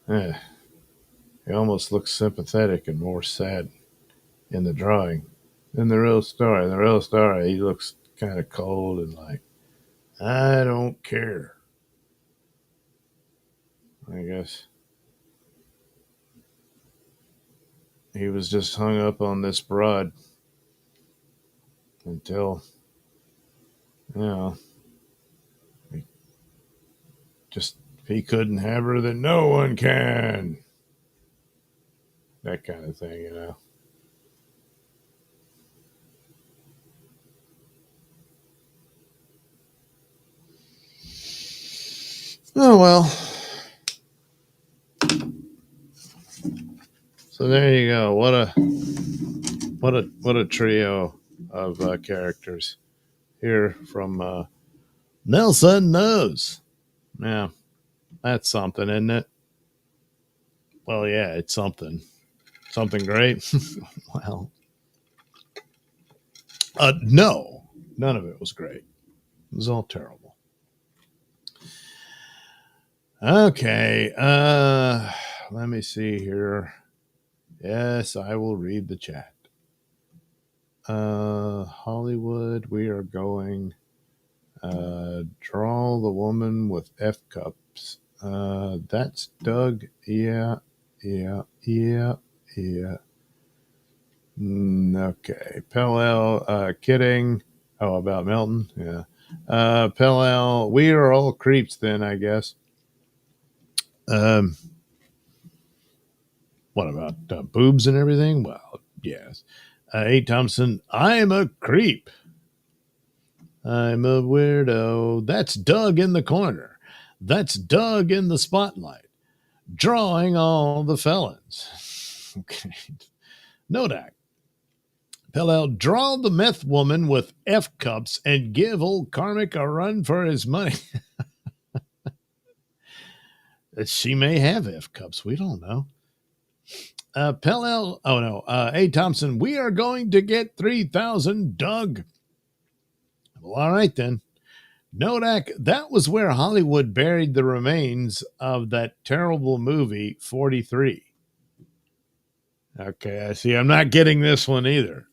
He almost looks sympathetic and more sad in the drawing than the real story. The real story, he looks kind of cold and like, I don't care. I guess he was just hung up on this broad until, you know, he just, if he couldn't have her, then no one can. That kind of thing, you know. Oh well. So there you go. What a trio of characters here from Nailsin Knows. Yeah, that's something, isn't it? Well, yeah, it's something. Something great. Well, no, none of it was great. It was all terrible. Okay, let me see here. Yes, I will read the chat. Hollywood, we are going. Draw the woman with F cups. That's Doug. Yeah. Okay. Pell kidding. Oh, about Melton? Yeah. Pell we are all creeps then, I guess. What about boobs and everything? Well, yes. A. Thompson, I'm a creep. I'm a weirdo. That's Doug in the corner. That's Doug in the spotlight, drawing all the felons. Okay. Nodak. Pell, draw the meth woman with F cups and give old Karmic a run for his money. She may have F cups. We don't know. Pell, oh no. A. Thompson, we are going to get 3,000, Doug. Well, all right then. Nodak, that was where Hollywood buried the remains of that terrible movie, 43. Okay, I see. I'm not getting this one either.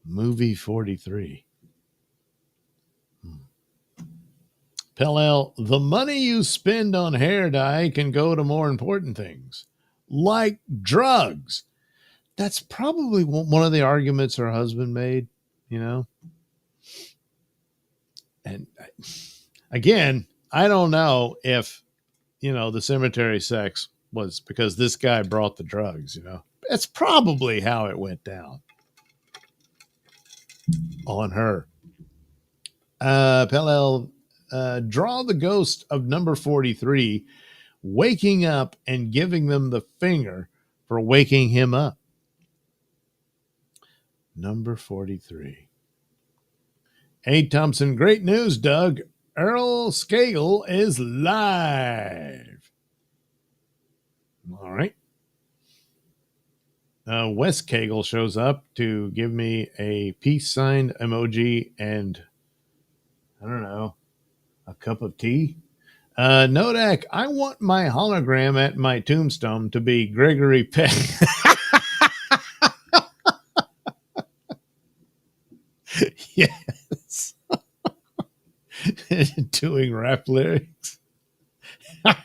Movie 43. Pell, the money you spend on hair dye can go to more important things, like drugs. That's probably one of the arguments her husband made, you know? And again, I don't know if, the cemetery sex was because this guy brought the drugs, That's probably how it went down on her. Pell, draw the ghost of number 43 waking up and giving them the finger for waking him up. Number 43. A. Thompson, great news, Doug. Earl Skagel is live. All right. Wes Kagel shows up to give me a peace sign emoji and, I don't know, a cup of tea. Nodak, I want my hologram at my tombstone to be Gregory Peck. Yes. doing rap lyrics. I'm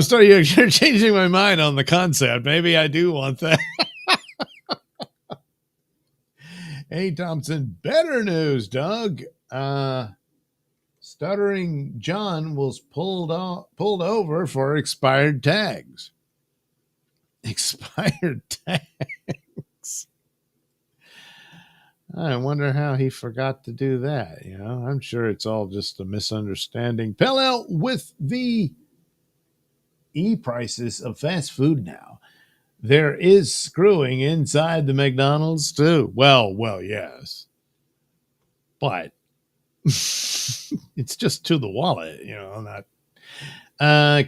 starting. You're changing my mind on the concept. Maybe I do want that. Hey, Thompson, better news, Doug. Stuttering John was pulled over for expired tags. Expired tags. I wonder how he forgot to do that. I'm sure it's all just a misunderstanding. Parallel with the e-prices of fast food now, there is screwing inside the McDonald's too. Well, yes. But it's just to the wallet, not.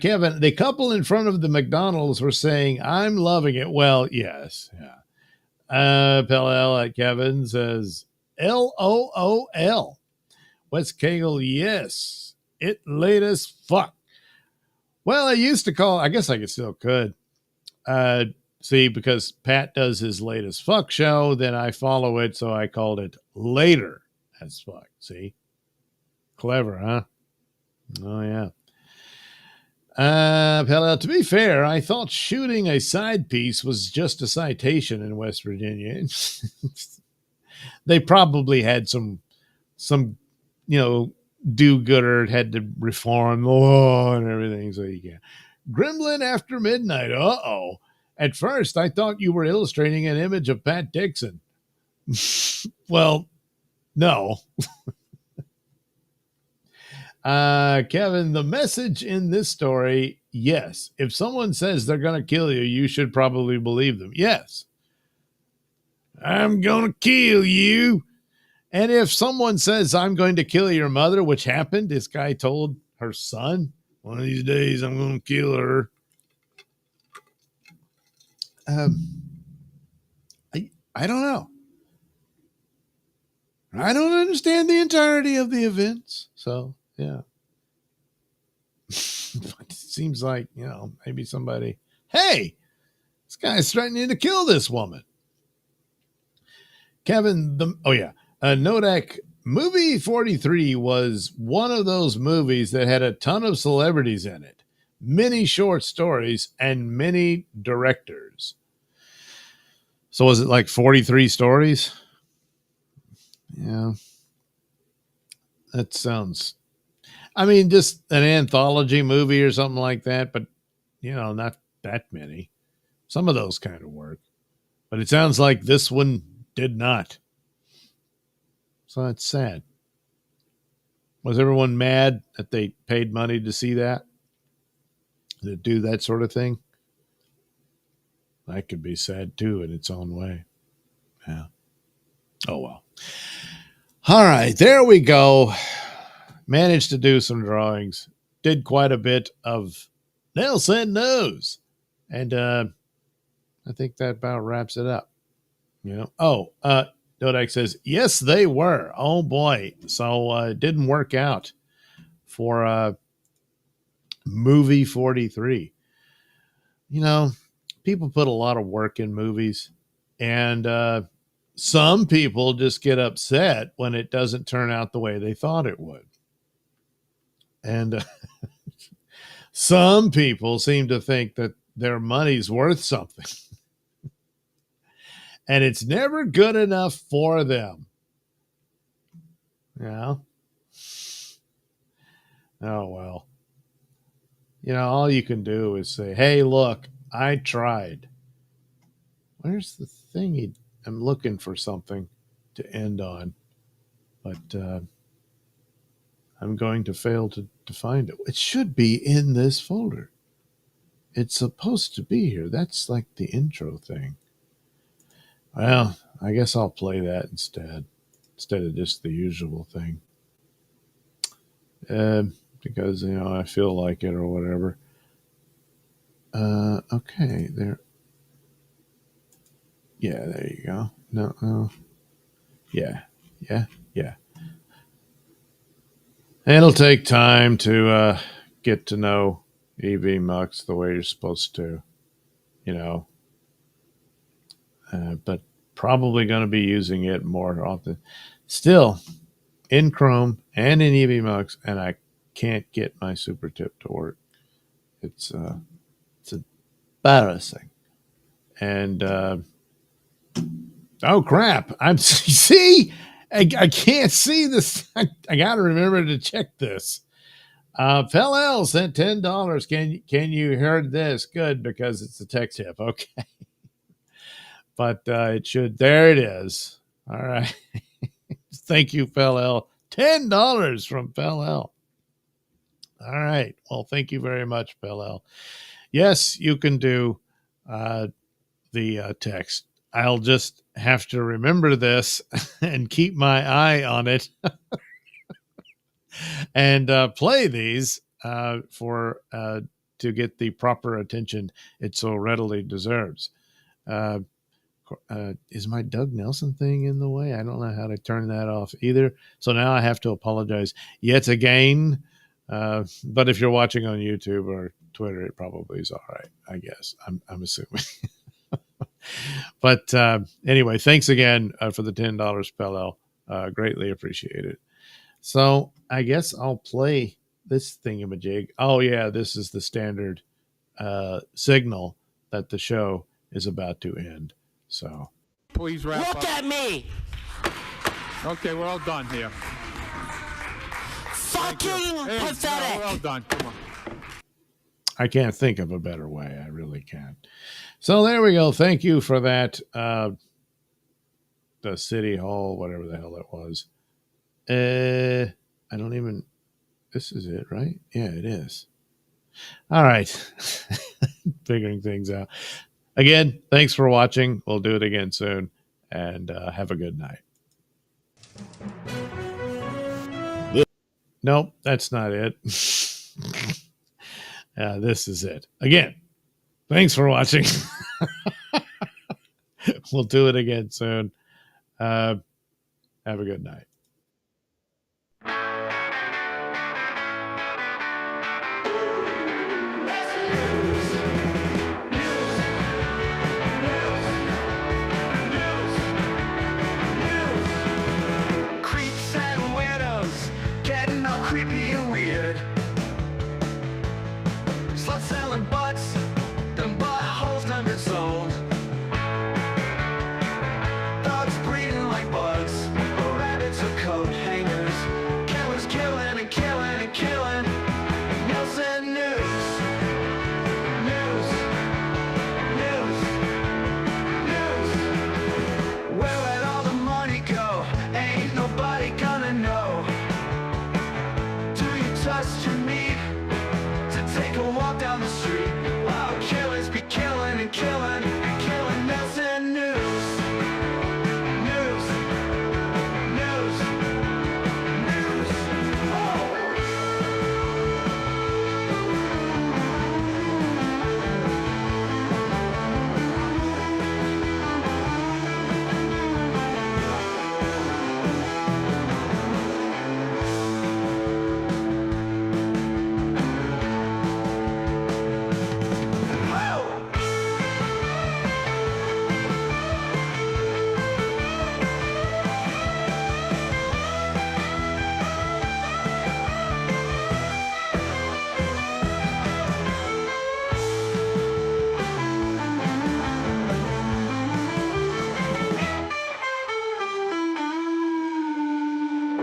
Kevin, the couple in front of the McDonald's were saying, "I'm loving it." Well, yes. Yeah. Pell at Kevin says, LOOL. Wes Cagle, yes. It late as fuck. Well, I used to call, I guess I still could. See, because Pat does his late as fuck show, then I follow it, so I called it later as fuck. See? Clever, huh? Oh, yeah. To be fair, I thought shooting a side piece was just a citation in West Virginia. They probably had some do-gooder had to reform the law and everything. So you can. Gremlin after midnight. Uh-oh. At first, I thought you were illustrating an image of Pat Dixon. Well, no. Kevin, the message in this story, yes. If someone says they're going to kill you, you should probably believe them. Yes. I'm going to kill you. And if someone says, I'm going to kill your mother, which happened, this guy told her son, one of these days I'm going to kill her. I don't know. I don't understand the entirety of the events. So, yeah. It seems like, maybe somebody, hey, this guy's threatening to kill this woman. Kevin, Nodak, movie 43 was one of those movies that had a ton of celebrities in it, many short stories, and many directors. So was it like 43 stories? Yeah. That sounds, just an anthology movie or something like that, but, not that many. Some of those kind of work. But it sounds like this one did not. So that's sad. Was everyone mad that they paid money to see that? To do that sort of thing? That could be sad too in its own way. Yeah. Oh, well. All right, there we go. Managed to do some drawings. Did quite a bit of Nailsin News. And I think that about wraps it up. Dodak says, yes, they were. Oh, boy. So it didn't work out for movie 43. People put a lot of work in movies. And some people just get upset when it doesn't turn out the way they thought it would. And some people seem to think that their money's worth something. And it's never good enough for them. Yeah. Oh, well. All you can do is say, hey, look, I tried. Where's the thing? I'm looking for something to end on. But I'm going to fail to find it. It should be in this folder. It's supposed to be here. That's like the intro thing. Well, I guess I'll play that instead of just the usual thing. Because, I feel like it or whatever. Okay, there. Yeah, there you go. No. Yeah. It'll take time to get to know EV Mux the way you're supposed to, but probably going to be using it more often. Still, in Chrome and in EVMux, and I can't get my super tip to work. It's embarrassing. And oh crap! I'm see. I can't see this. I got to remember to check this. Phil L sent $10. Can you hear this? Good, because it's a tech tip. Okay, but it should. There it is. All right. Thank you, Phil L. $10 from Phil L. All right. Well, thank you very much, Phil L. Yes, you can do the text. I'll just have to remember this and keep my eye on it and play these for to get the proper attention it so readily deserves. Is my Doug Nelson thing in the way? I don't know how to turn that off either. So now I have to apologize yet again. But if you're watching on YouTube or Twitter, it probably is all right, I guess. I'm assuming. But anyway, thanks again for the $10, Pello. Greatly appreciate it. So I guess I'll play this thingamajig. Oh, yeah, this is the standard signal that the show is about to end. So please wrap up. Look at me! Okay, we're all done here. Fucking pathetic! We're all done. Come on. I can't think of a better way. I really can't. So there we go. Thank you for that. The City Hall, whatever the hell it was. I don't even. This is it, right? Yeah, it is. All right. Figuring things out. Again, thanks for watching. We'll do it again soon. And have a good night. Nope, that's not it. This is it. Again, thanks for watching. We'll do it again soon. Have a good night. Creeps and widows getting all creepy and weird. Sluts selling butts, them buttholes done been sold. Dogs breeding like bugs, rabbits with coat hangers. Killers killing and killing and killing. Nailsin News. News. News. News. Where'd all the money go? Ain't nobody gonna know. Do you trust your meat to take a walk down the street? While killers be killing and killing and killing. Nailsin News. News. News. News. Oh.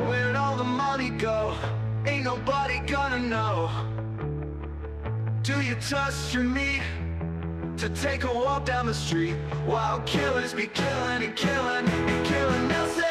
Where'd all the money go? Ain't nobody gonna know. Do you trust your meat to take a walk down the street while killers be killing and killing and killing? Nelson